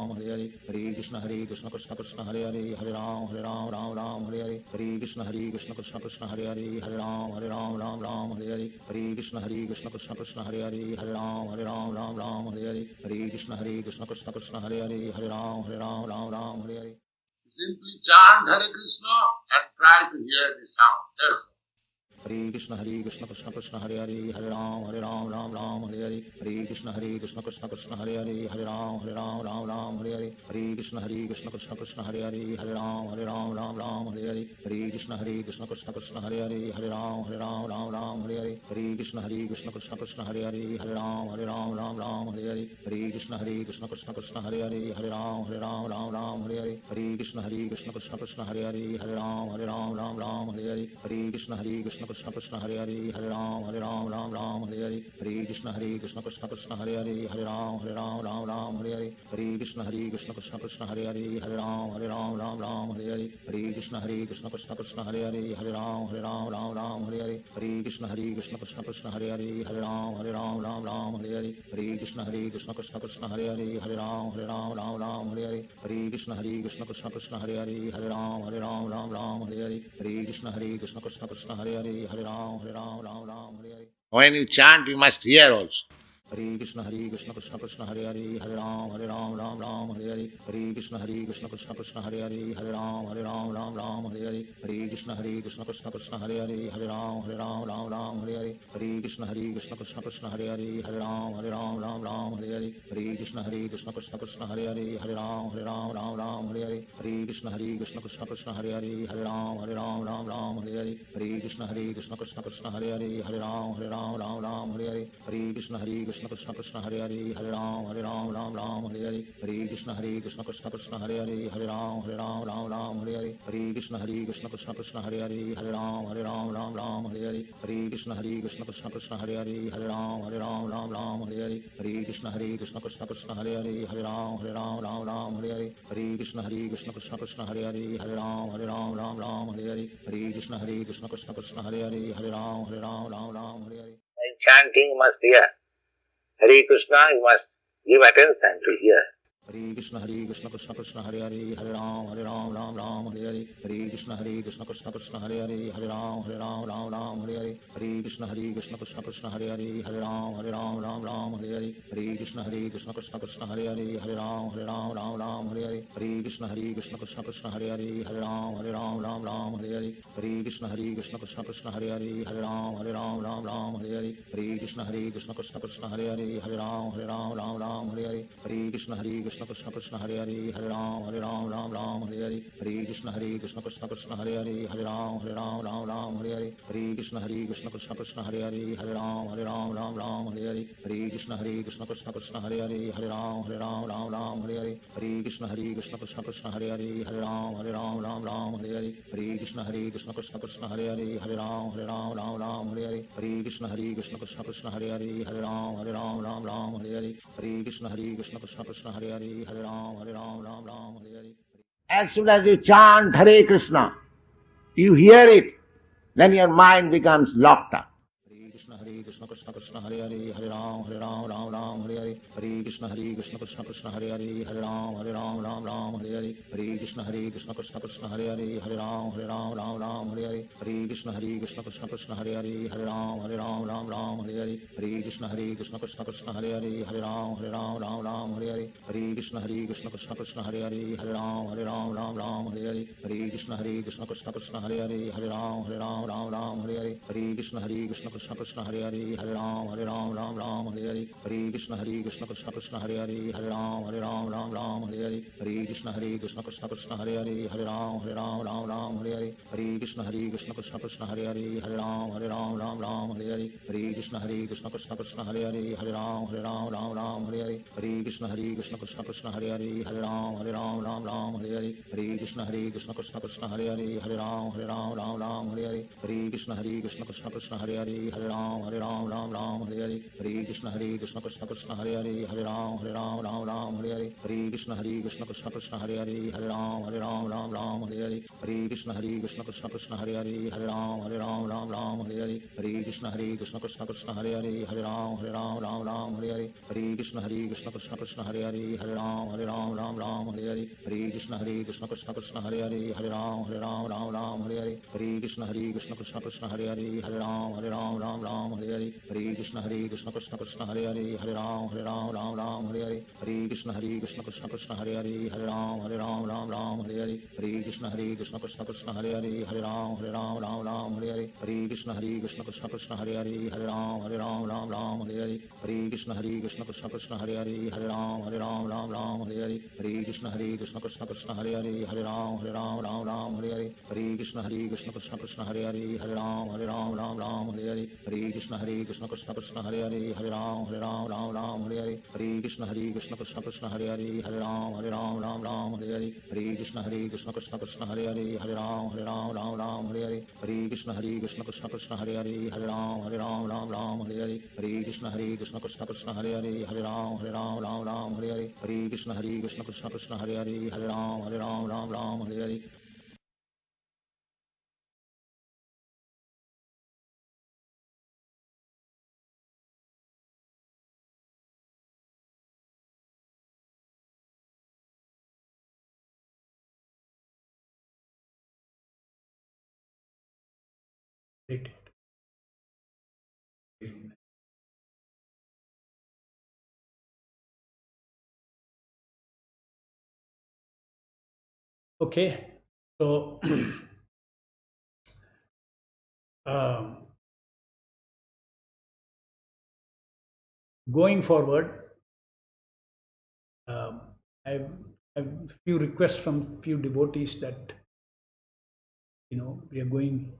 Hare Hare Hare Krishna Krishna Krishna Krishna Hare Hare Hare Ram Hare Hare Hare Krishna Krishna Krishna Krishna Hare Hare Hare Ram Hare Hare Hare Krishna Krishna Krishna Krishna Hare Hare Hare Ram Hare Hare Hare Krishna Krishna Krishna Krishna Hare Hare Hare Ram Hare Hare. Simply chant Hare Krishna and try to hear the sound. That's all. Hare Krishna Krishna Krishna Hare Hare Hare Ram Hare Hare Hare Krishna Krishna Krishna Hare Hare Hare Ram Hare Hare Hare Krishna Krishna Krishna Hare Hare Hare Ram Hare Hare Hare Krishna Krishna Krishna Hare Hare Hare Ram Hare Hare Hare Krishna Krishna Krishna Hare Hare Hare Ram Hare Hare Hare Krishna Krishna Krishna Hare Hare Hare Ram Hare Hare Hare Krishna Krishna Krishna Hare Hare Hare Ram Hare Hare Hare Krishna Krishna Krishna Hare Hare Hare Ram Hare Hare Hare Krishna Krishna Krishna Hare Hare Hare Ram Hare Hare Hare Krishna Krishna Krishna Hare Hare Hare Ram Hare Hare Hare Krishna Krishna Krishna Hare Hare Hare Ram Hare Hare Hare Krishna Krishna Krishna Hare Hare Hare Ram Hare Hare Hare Krishna Krishna Krishna Hare Hare Hare Ram Hare Hare Hare Krishna Krishna Krishna Krishna Hare Hare Hare Ram Hare Hare Krishna Krishna Krishna Hare Hare Hare Ram Hare Hare. When you chant, you must hear also. Hare Krishna Krishna Krishna Hare Hare Hare Ram Hare Hare Hare Krishna Krishna Krishna Hare Hare Hare Ram Hare Hare Hare Krishna Krishna Krishna Hare Hare Hare Ram Hare Hare Hare Krishna Krishna Krishna Hare Hare Hare Ram Hare Hare Hare Krishna Krishna Krishna Hare Hare Hare Ram Hare Hare Hare Krishna Krishna Krishna Hare Hare Hare Ram Hare Hare Hare Krishna Krishna Krishna Hare Hare Hare Ram Hare Hare Hare Krishna Krishna Krishna Hare Hare Hare Ram Hare Hare Hare Krishna Krishna Krishna Hare Hare Hare Ram Hare Hare Hare Krishna Krishna Krishna Hare Hare Hare Ram Hare Hare Hare Krishna Krishna Krishna Hare Hare Hare Ram Hare Hare Hare Krishna Krishna Krishna Hare Hare Hare Ram Hare Hare Krishna Krishna Krishna Hare Hare Hare Ram Hare Hare Krishna Krishna Krishna Hare Hare Hare Ram Hare. By chanting, you must hear. Hare Krishna, you must give attention to hear. Hare Krishna Krishna Krishna Hare Hare Hare Ram Hare Hare Hare Krishna Krishna Krishna Hare Hare Hare Ram Hare Hare Hare Krishna Krishna Krishna Hare Hare Hare Ram Hare Hare Hare Krishna Krishna Krishna Hare Hare Hare Ram Hare Hare Krishna Krishna Krishna Hare Hare Hare Ram Hare Hare Krishna Krishna Krishna Hare Hare Hare Ram Hare Hare Krishna Krishna Krishna Hare Hare Hare Ram Hare Hare Krishna Krishna Krishna Hare Hare Hare Ram Hare Hare Hare Krishna Krishna Krishna Hare Hare Hare Ram Hare Hare Krishna Krishna Krishna Hare Hare Hare Ram Hare Hare Hare Krishna Krishna Krishna Hare Hare Hare Ram Hare Hare Krishna Krishna Krishna Hare Hare Hare Ram Hare Hare Krishna Krishna Krishna Hare Hare Hare Ram Hare Hare Krishna Krishna Krishna Hare Hare Hare Ram Hare Hare Krishna Krishna Krishna Hare Hare Hare Ram Hare. As soon as you chant Hare Krishna, you hear it, then your mind becomes locked up. Hare Hare Krishna Krishna Krishna Hare Hare Hare Ram Ram Ram Hare Hare Hare Krishna Krishna Krishna Hare Hare Hare Ram Ram Hare Hare Hare Krishna Krishna Krishna Hare Hare Hare Ram Ram Hare Hare Hare Krishna Krishna Krishna Hare Hare Hare Ram Ram Hare Hare Hare Krishna Krishna Krishna Hare Hare Hare Ram Ram Hare Hare Hare Krishna Krishna Krishna Hare Hare Hare Ram Ram Hare Hare Hare Krishna Krishna Krishna Hare Hare Hare Ram Hare Hare Hare Krishna Krishna Krishna Hare Hare Hare Ram Hare Hare Hare Krishna Krishna Krishna Hare Hare Hare Ram Hare Hare Hare Krishna Krishna Krishna Hare Hare Hare Ram Hare Hare Hare Krishna Krishna Krishna Hare Hare Hare Ram Hare Hare Hare Krishna Krishna Krishna Hare Hare Hare Ram Hare Hare Hare Krishna Krishna Krishna Hare Hare Hare Ram Hare Hare Hare Krishna Krishna Krishna Hare Hare Hare Ram Hare Hare Hare Krishna Krishna Krishna Hare Hare Hare Ram Hare Hare Hare Krishna Krishna Krishna Hare Hare Hare Ram Hare Hare Hare Krishna Krishna Krishna Hare Hare Hare Ram Hare Hare Hare Krishna Krishna Krishna Hare Hare Hare Ram Hare Hare Hare Krishna Krishna Krishna Hare Hare Hare Ram Hare Hare Hare Krishna Krishna Krishna Hare Hare Hare Ram Hare Hare Hare Krishna Krishna Krishna Hare Hare Hare Ram Hare Hare Hare Krishna Krishna Krishna Hare Hare Hare Ram Hare Hare Hare Krishna Krishna Krishna Hare Hare Hare Ram Hare Hare Hare Krishna Krishna Krishna Hare Hare Hare Ram Hare Hare Hare Krishna Krishna Krishna Hare Hare Hare Ram Hare Hare Hare Krishna Krishna Krishna Hare Hare Hare Ram Hare Hare Hare Krishna Krishna Krishna Hare Hare Hare Ram Hare Hare Hare Krishna Krishna Krishna Hare Hare Hare Ram Hare Hare Hare Krishna Krishna Krishna Hare Hare Hare Ram Hare Hare Hare Krishna Krishna Krishna Hare Hare Hare Ram Hare Hare Hare Krishna Krishna Krishna Hare Hare Hare Ram Hare Hare Hare Krishna Krishna Krishna Hare Hare Hare Ram Hare Hare Hare Krishna Krishna Krishna Hare Hare Hare Ram Hare Hare Hare Krishna Krishna Krishna Hare Hare Hare Ram Hare Hare Hare Krishna Krishna Krishna Hare Hare Hare Ram Hare Hare. Great. Okay, so um, going forward, um, I've, I've few requests from few devotees that we are going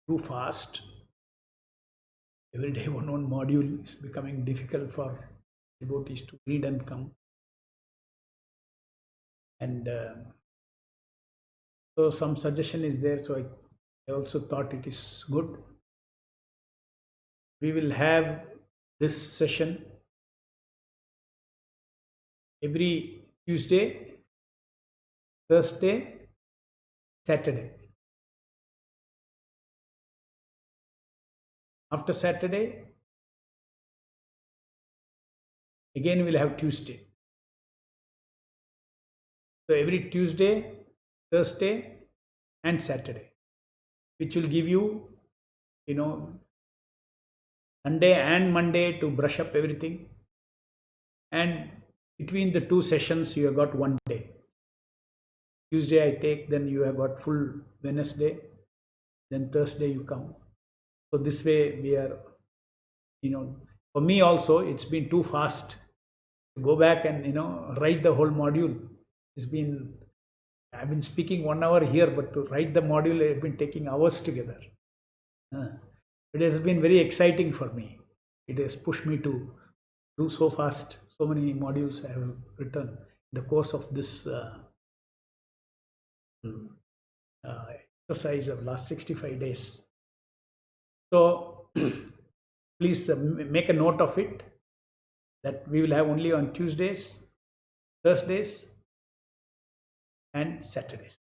too fast. Every day one module is becoming difficult for devotees to read and come. And so some suggestion is there. So I also thought it is good. We will have this session every Tuesday, Thursday, Saturday. After Saturday, again we'll have Tuesday. So every Tuesday, Thursday, and Saturday, which will give you, Sunday and Monday to brush up everything. And between the two sessions, you have got one day. Tuesday I take, then you have got full Wednesday, then Thursday you come. So this way we are, for me also, it's been too fast to go back and, write the whole module. I've been speaking 1 hour here, but to write the module, I've been taking hours together. It has been very exciting for me. It has pushed me to do so fast. So many modules I have written in the course of this exercise of last 65 days. So please make a note of it, that we will have only on Tuesdays, Thursdays, and Saturdays.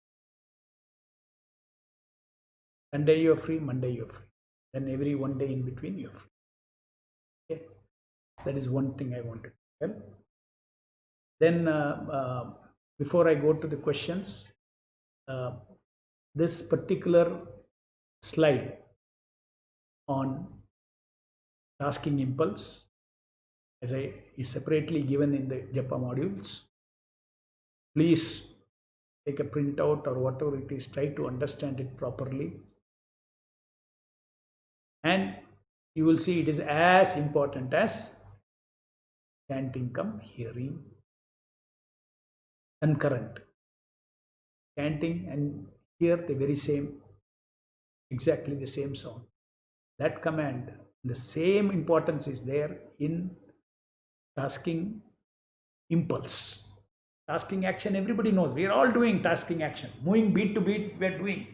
Sunday you are free, Monday you are free. Then every one day in between you are free. Okay? That is one thing I wanted to tell. Then, before I go to the questions, uh, this particular slide on tasking impulse, as I is separately given in the Japa modules. Please take a printout or whatever it is, try to understand it properly. And you will see it is as important as chanting come hearing. Concurrent. Chanting and hear the very same, exactly the same sound. That command, the same importance is there in tasking impulse. Tasking action, everybody knows. We are all doing tasking action. Moving beat to beat, we are doing.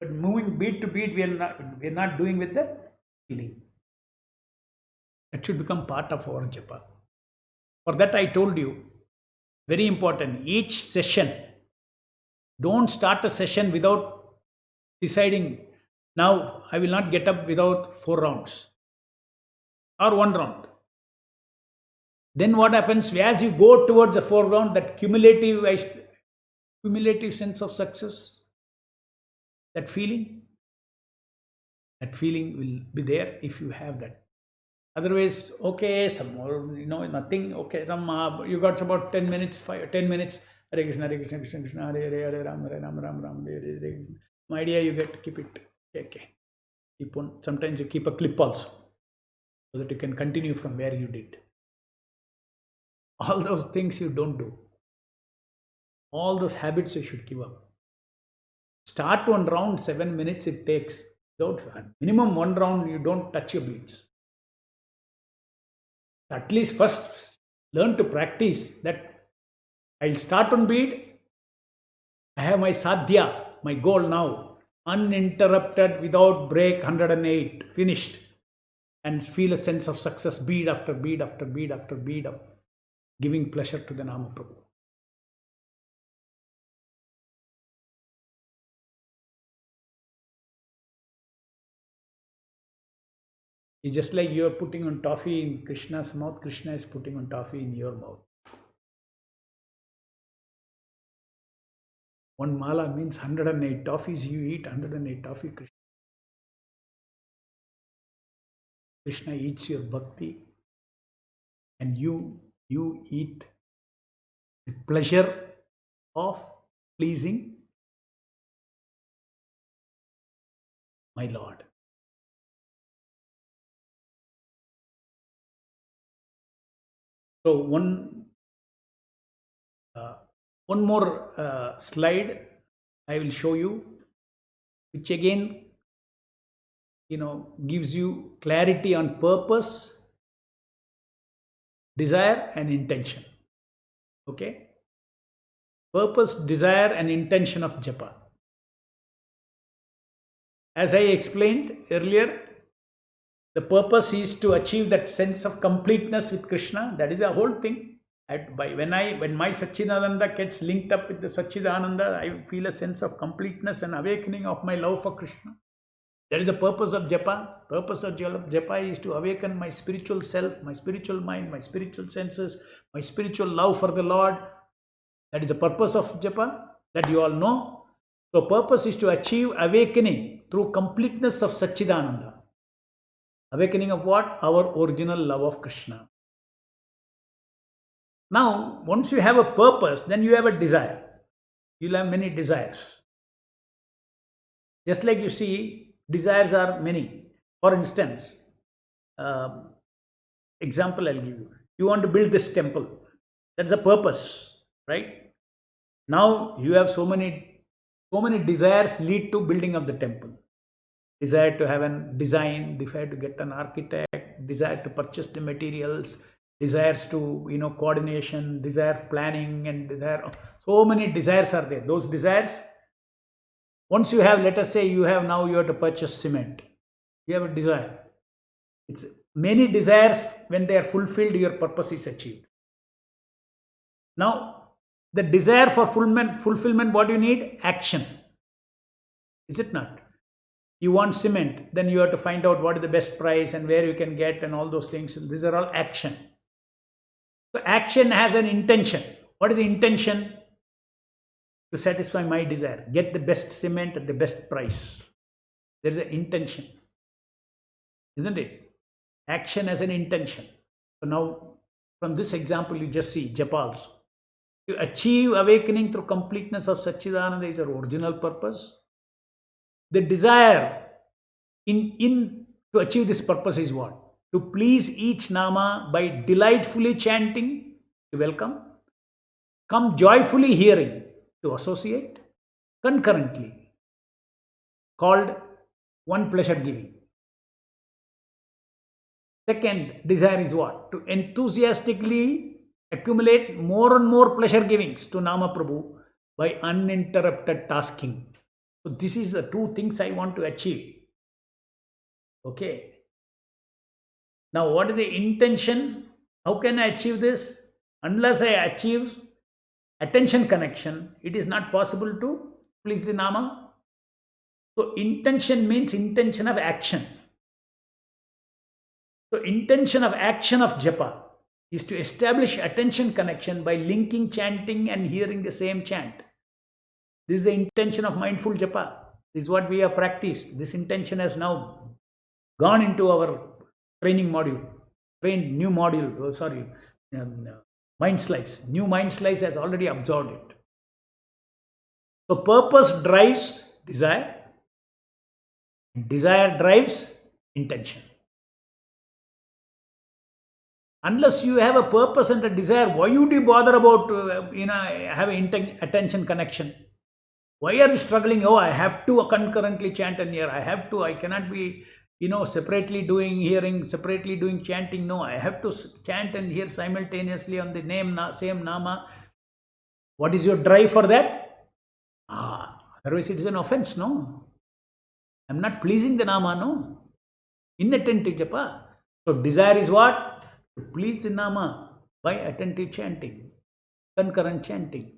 But moving beat to beat, we are not doing with the feeling. That should become part of our japa. For that, I told you, very important, each session, don't start a session without deciding, now I will not get up without 4 rounds or 1 round. Then what happens, as you go towards the 4th round, that cumulative sense of success, that feeling will be there if you have that. Otherwise, okay, some more, nothing. Okay, you got about 10 minutes, 10 minutes. Hare Krishna, Hare Krishna, Krishna Krishna, Hare Hare, Hare Ram, Hare Ram, Ram Ram, Hare Hare. My idea, you get to keep it. Okay. Keep on. Sometimes you keep a clip also, so that you can continue from where you did. All those things you don't do. All those habits you should give up. Start 1 round, 7 minutes it takes. Without minimum 1 round, you don't touch your beats. At least first learn to practice that. I'll start on beat. I have my sadhya, my goal now, uninterrupted, without break, 108, finished. And feel a sense of success, bead after bead after bead after bead of giving pleasure to the Nama Prabhu. It's just like you are putting on toffee in Krishna's mouth, Krishna is putting on toffee in your mouth. 1 mala means 108 toffees you eat, 108 toffee Krishna eats your bhakti, and you eat the pleasure of pleasing my Lord. So one more slide I will show you, which again gives you clarity on purpose, desire and intention. Okay, purpose, desire and intention of japa. As I explained earlier, the purpose is to achieve that sense of completeness with Krishna. That is the whole thing. When my Satchidananda gets linked up with the Satchidananda, I feel a sense of completeness and awakening of my love for Krishna. That is the purpose of japa. Purpose of japa is to awaken my spiritual self, my spiritual mind, my spiritual senses, my spiritual love for the Lord. That is the purpose of japa, that you all know. So purpose is to achieve awakening through completeness of Satchidananda. Awakening of what? Our original love of Krishna. Now, once you have a purpose, then you have a desire. You'll have many desires. Just like you see, desires are many. For instance, example I'll give you. You want to build this temple. That's a purpose, right? Now you have so many desires lead to building of the temple. Desire to have a design, desire to get an architect, desire to purchase the materials, desires to coordination, desire planning, and desire. So many desires are there. Those desires, once you have, let us say you have to purchase cement. You have a desire. It's many desires. When they are fulfilled, your purpose is achieved. Now, the desire for fulfillment, what do you need? Action. Is it not? You want cement, then you have to find out what is the best price and where you can get and all those things. And these are all action. So action has an intention. What is the intention? To satisfy my desire. Get the best cement at the best price. There's an intention. Isn't it? Action has an intention. So now, from this example, you just see japa also. To achieve awakening through completeness of Satchidananda is our original purpose. The desire in to achieve this purpose is what? To please each nama by delightfully chanting, to welcome, come joyfully hearing, to associate, concurrently, called one pleasure giving. Second desire is what? To enthusiastically accumulate more and more pleasure givings to Nama Prabhu by uninterrupted tasking. So this is the two things I want to achieve. Okay. Now what is the intention? How can I achieve this? Unless I achieve attention connection, it is not possible to please the Nama. So intention means intention of action. So intention of action of japa is to establish attention connection by linking chanting and hearing the same chant. This is the intention of mindful japa. This is what we have practiced. This intention has now gone into our training module. Mind slice. New mind slice has already absorbed it. So purpose drives desire. Desire drives intention. Unless you have a purpose and a desire, why would you bother about having attention connection? Why are you struggling? Oh, I have to concurrently chant and hear. I cannot be, separately doing hearing, separately doing chanting. No, I have to chant and hear simultaneously on the same nama. What is your drive for that? Otherwise it is an offense, no? I'm not pleasing the nama, no? Inattentive japa. So desire is what? To please the nama by attentive chanting, concurrent chanting,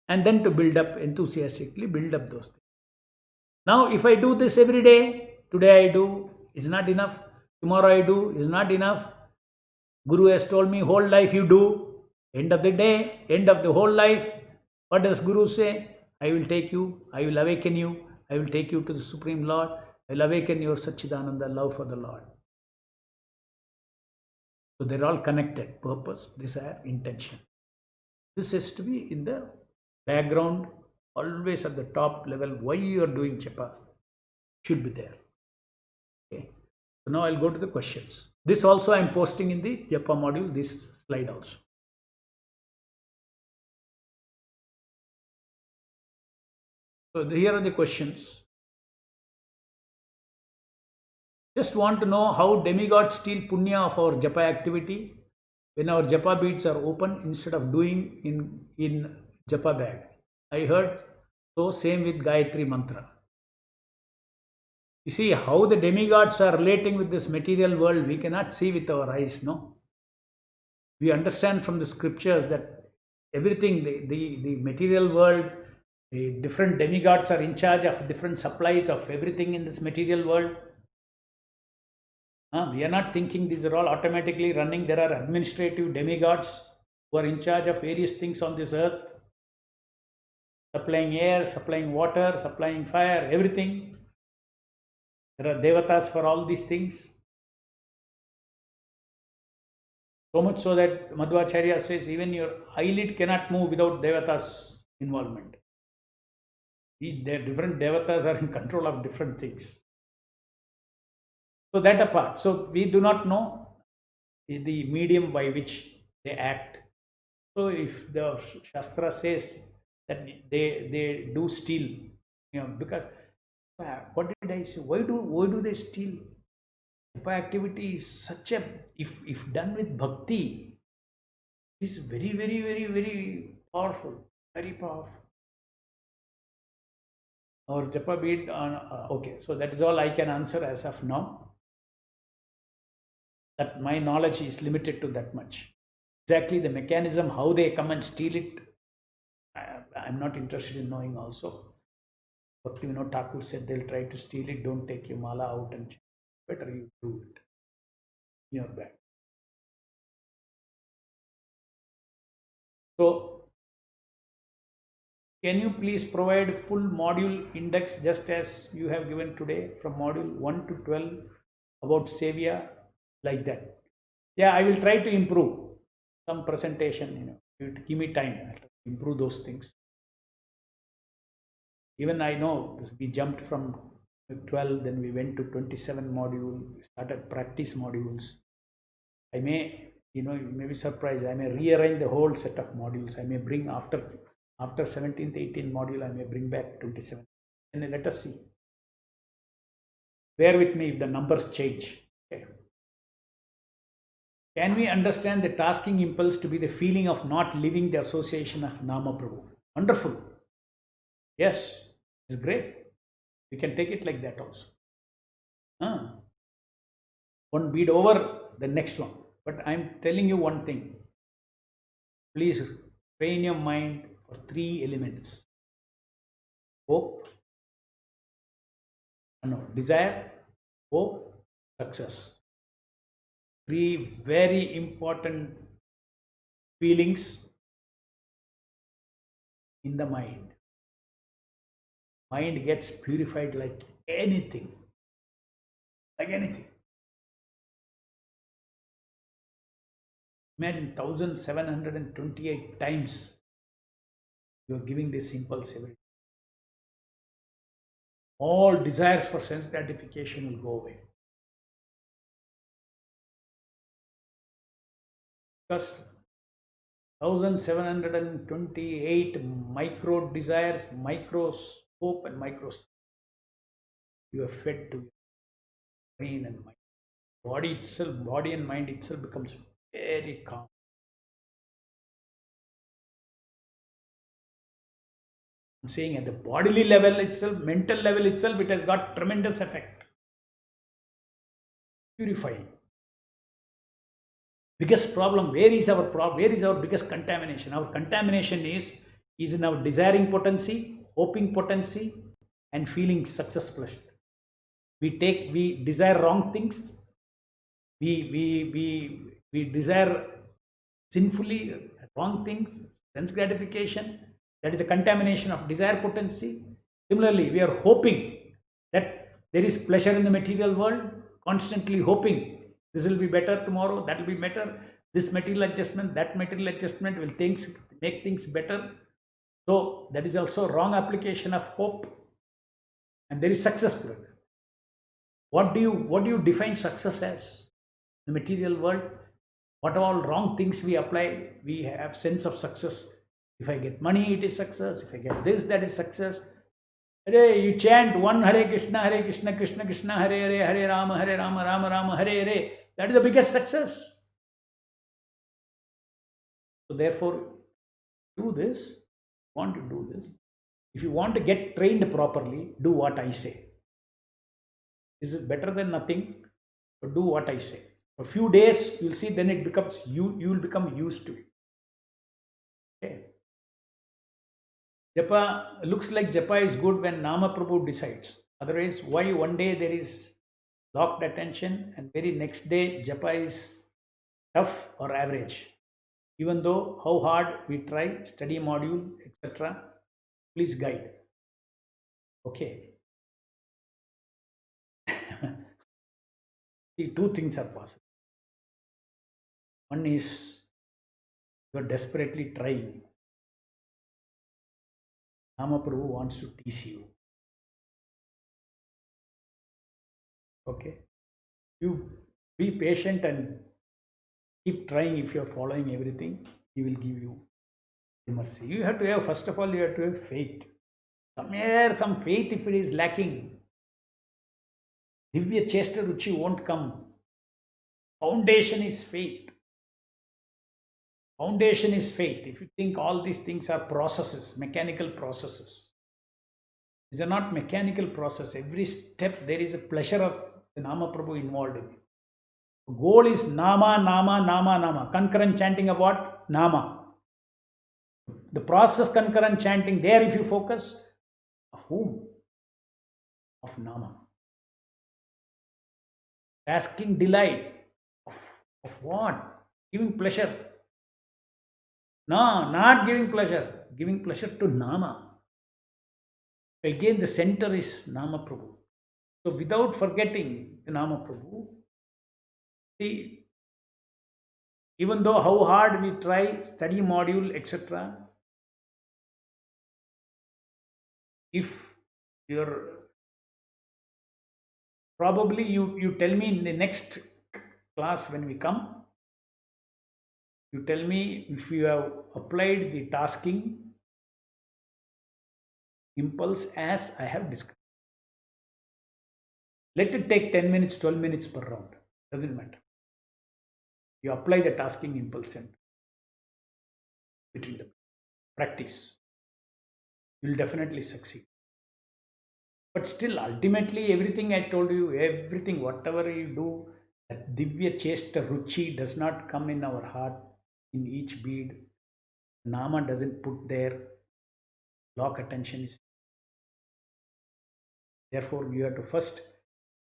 and then to build up enthusiastically, build up those things. Now, if I do this every day, today I do, is not enough. Tomorrow I do, is not enough. Guru has told me, whole life you do. End of the day, end of the whole life. What does Guru say? I will take you, I will awaken you, I will take you to the Supreme Lord, I will awaken your Satchidananda love for the Lord. So they're all connected. Purpose, desire, intention. This has to be in the background, always at the top level. Why you are doing japa should be there. Okay. So now I'll go to the questions. This also I'm posting in the japa module, this slide also. So here are the questions. Just want to know how demigods steal punya of our japa activity when our japa beads are open instead of doing in japa bag. I heard so, same with Gayatri mantra. You see how the demigods are relating with this material world, we cannot see with our eyes, no? We understand from the scriptures that everything, the material world, the different demigods are in charge of different supplies of everything in this material world. We are not thinking these are all automatically running. There are administrative demigods who are in charge of various things on this earth. Supplying air, supplying water, supplying fire, everything. There are devatas for all these things. So much so that Madhvacharya says even your eyelid cannot move without devatas involvement. Their different devatas are in control of different things. So that apart, so we do not know the medium by which they act. So if the Shastra says that they do steal, because what did I say? Why do they steal? Japa activity is such a, if done with bhakti, is very, very, very, very powerful, very powerful. Our japa bead on, okay, so that is all I can answer as of now. That my knowledge is limited to that much. Exactly the mechanism, how they come and steal it, I'm not interested in knowing also. Bhaktivinoda Thakur said they'll try to steal it. Don't take your mala out and chant. Better you do it in your bag. So, can you please provide full module index just as you have given today from module 1 to 12 about Sevia, like that? Yeah, I will try to improve some presentation. Give me time. I'll improve those things. Even I know we jumped from 12, then we went to 27 module, we started practice modules. I may, you may be surprised, I may rearrange the whole set of modules. I may bring after 17th, 18th module, I may bring back 27. And let us see. Bear with me if the numbers change. Okay. Can we understand the tasking impulse to be the feeling of not living the association of Nama Prabhu? Wonderful. Yes, it's great. We can take it like that also. One bead over the next one. But I'm telling you one thing. Please train your mind for 3 elements. Hope, desire, hope, success. 3 very important feelings in the mind. Mind gets purified like anything. Like anything. Imagine 1728 times you are giving this impulse every day. All desires for sense gratification will go away. Because 1728 micro desires, micro hope and micro you are fed to your brain and mind. Body and mind itself becomes very calm. I'm saying at the bodily level itself, mental level itself, it has got tremendous effect. Purifying. Biggest problem, where is our biggest contamination? Our contamination is in our desiring potency, hoping potency, and feeling success pleasure. We desire wrong things. We desire sinfully wrong things, sense gratification. That is a contamination of desire potency. Similarly, we are hoping that there is pleasure in the material world, constantly hoping this will be better tomorrow, that will be better, this material adjustment, that material adjustment will make things better. So that is also wrong application of hope. And there is success. What do you define success as? The material world, what all wrong things we apply, we have sense of success. If I get money, it is success. If I get this, that is success. You chant one Hare Krishna, Krishna Krishna, Hare Hare, Hare Rama, Rama Rama, Hare Hare. That is the biggest success. So therefore, do this. Want to do this. If you want to get trained properly, do what I say. This is better than nothing, but do what I say. For a few days, you'll see, then it becomes you will become used to it. Okay. Japa looks like Japa is good when Nama Prabhu decides. Otherwise, why one day there is locked attention and very next day Japa is tough or average? Even though how hard we try, study module, etc., please guide. Okay. See, 2 things are possible. One is you are desperately trying. Nama Prabhu wants to tease you. Okay. You be patient and keep trying. If you are following everything, He will give you mercy. You have to have, first of all, you have to have faith. Somewhere, some faith, if it is lacking, Divya Chesta Ruchi won't come. Foundation is faith. Foundation is faith. If you think all these things are processes, mechanical processes, these are not mechanical process. Every step there is a pleasure of the Nama Prabhu involved in it. The goal is Nama, Nama, Nama, Nama. Concurrent chanting of what? Nama. The process concurrent chanting, there if you focus, of whom? of Nama. Tasking delight of what? Giving pleasure. No, not giving pleasure. Giving pleasure to Nama. Again, the center is Nama Prabhu. So without forgetting the Nama Prabhu, see, even though how hard we try, study module, etc., if you're probably you tell me in the next class when we come, you tell me if you have applied the tasking impulse as I have discussed. Let it take 10 minutes, 12 minutes per round. Doesn't matter. You apply the tasking impulse and between them. Practice. You will definitely succeed. But still, ultimately, everything I told you, everything, whatever you do, that Divya Chesta Ruchi does not come in our heart in each bead. Nama doesn't put there. Lock attention is. Therefore, you have to first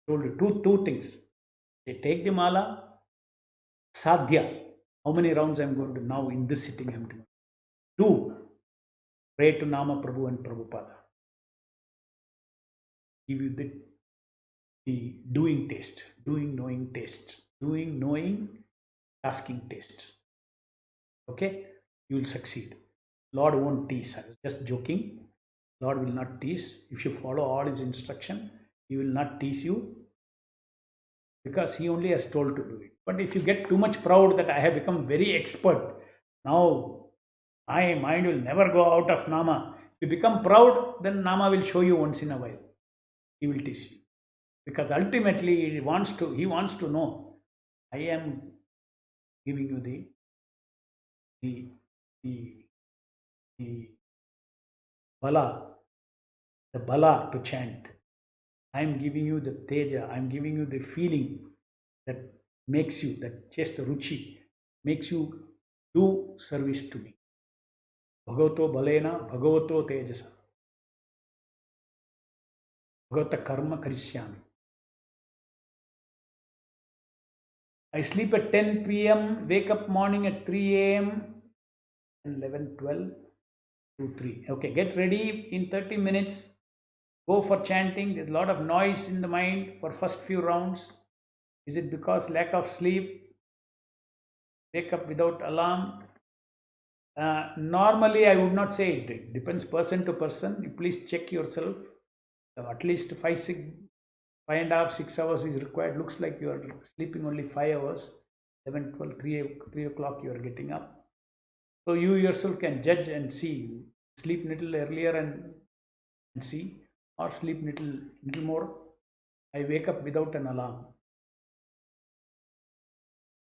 told you two things. They take the mala, sadhya. How many rounds I'm going to now in this sitting I'm doing? 2. Pray to Nama Prabhu and Prabhupada. Give you the doing taste, doing knowing taste, doing knowing tasking taste. Okay, you will succeed. Lord won't tease. I was just joking. Lord will not tease. If you follow all his instruction, he will not tease you because he only has told to do it. But if you get too much proud that I have become very expert, now my mind will never go out of Nama. If you become proud, then Nama will show you once in a while. He will teach you. Because ultimately he wants to know, I am giving you the bala to chant. I am giving you the teja, I am giving you the feeling that makes you, that just ruchi, makes you do service to me. Bhagavato balena, bhagavato tejasa. Bhagavata karma karishyami. I sleep at 10 p.m., wake up morning at 3 a.m., 11, 12, 2, 3. Okay, get ready in 30 minutes. Go for chanting. There's a lot of noise in the mind for first few rounds. Is it because lack of sleep? Wake up without alarm? Normally, I would not say it. It depends person to person. You please check yourself. At least 5.5, 6 hours is required. Looks like you are sleeping only 5 hours. 11, 12, 3 o'clock you are getting up. So you yourself can judge and see. Sleep little earlier and see, or sleep little more. I wake up without an alarm.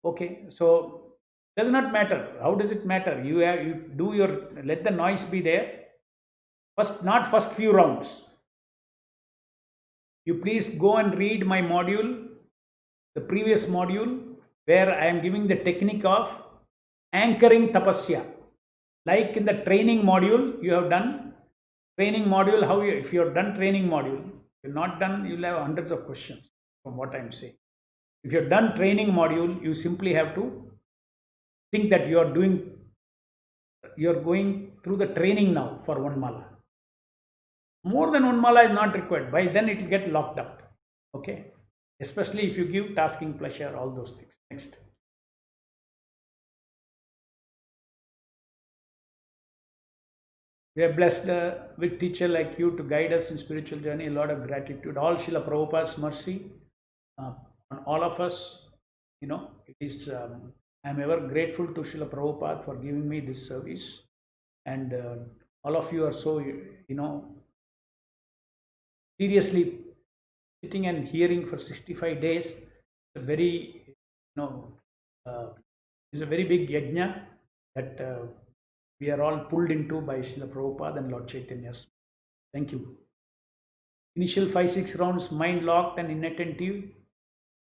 Okay, so does not matter. How does it matter? You do your, let the noise be there. Not first few rounds. You please go and read my module, the previous module, where I am giving the technique of anchoring tapasya. Like in the training module you have done, training module, if you have done training module, if you're not done, you'll have hundreds of questions from what I'm saying. If you've done training module, you simply have to think that you're going through the training now for one mala. More than one mala is not required. By then it will get locked up. Okay. Especially if you give tasking pleasure, all those things. Next. We are blessed with teacher like you to guide us in spiritual journey. A lot of gratitude. All Srila Prabhupada's mercy on all of us. It is. I am ever grateful to Srila Prabhupada for giving me this service, and all of you are so seriously sitting and hearing for 65 days. It's a very it's a very big yajna that we are all pulled into by Srila Prabhupada and Lord Chaitanya's. Thank you. Initial 5-6 rounds, mind locked and inattentive.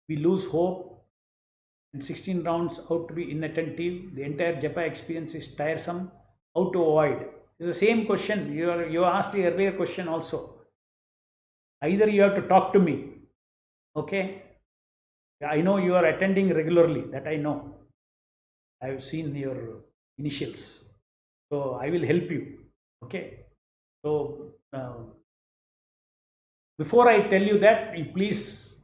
We lose hope. And 16 rounds, out to be inattentive. The entire japa experience is tiresome. How to avoid? It's the same question. You asked the earlier question also. Either you have to talk to me, okay? I know you are attending regularly, that I know. I have seen your initials. So I will help you, okay? So before I tell you that, you please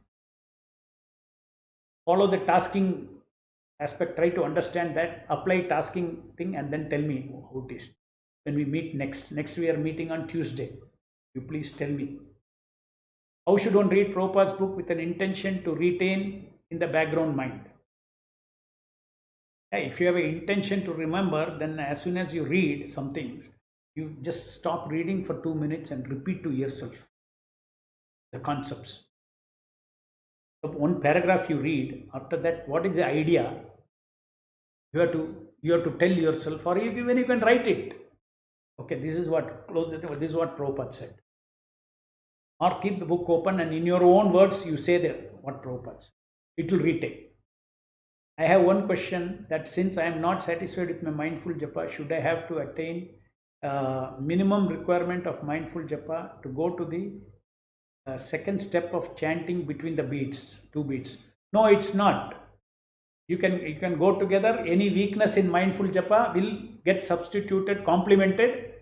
follow the tasking aspect. Try to understand that, apply tasking thing, and then tell me how it is. When we meet next we are meeting on Tuesday. You please tell me. How should one read Prabhupada's book with an intention to retain in the background mind? If you have an intention to remember, then as soon as you read some things, you just stop reading for 2 minutes and repeat to yourself the concepts. So one paragraph you read, after that, what is the idea? You have to tell yourself, or even you can write it. Okay, this is what Prabhupada said. Or keep the book open and in your own words you say what Prabhupada said. It will retain. I have one question, that since I am not satisfied with my mindful japa, should I have to attain minimum requirement of mindful japa to go to the second step of chanting between the beats, 2 beats? No, it's not. You can go together. Any weakness in mindful japa will get substituted, complemented,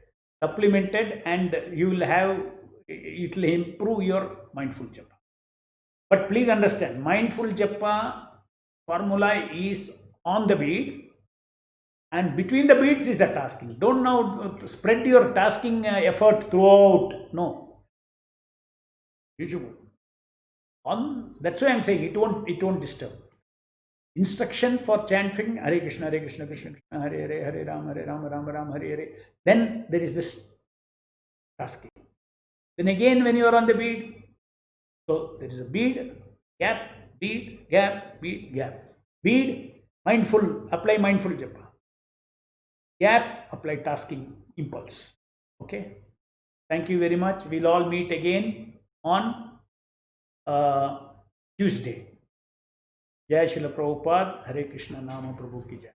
supplemented, and you will have, it will improve your mindful japa. But please understand, mindful japa formula is on the beat, and between the beats is a tasking. Don't now spread your tasking effort throughout. No, you should on. That's why I'm saying it won't disturb. Instruction for chanting Hare Krishna, Krishna Krishna, Hare Hare, Hare Rama, Rama Hare Hare. Then there is this tasking. Then again, when you are on the beat, so there is a bead, gap, bead, gap, bead, gap. Bead, mindful, apply mindful japa. Gap, apply tasking impulse. Okay. Thank you very much. We'll all meet again on Tuesday. Jai Srila Prabhupada. Hare Krishna Nama Prabhu Ki Jai.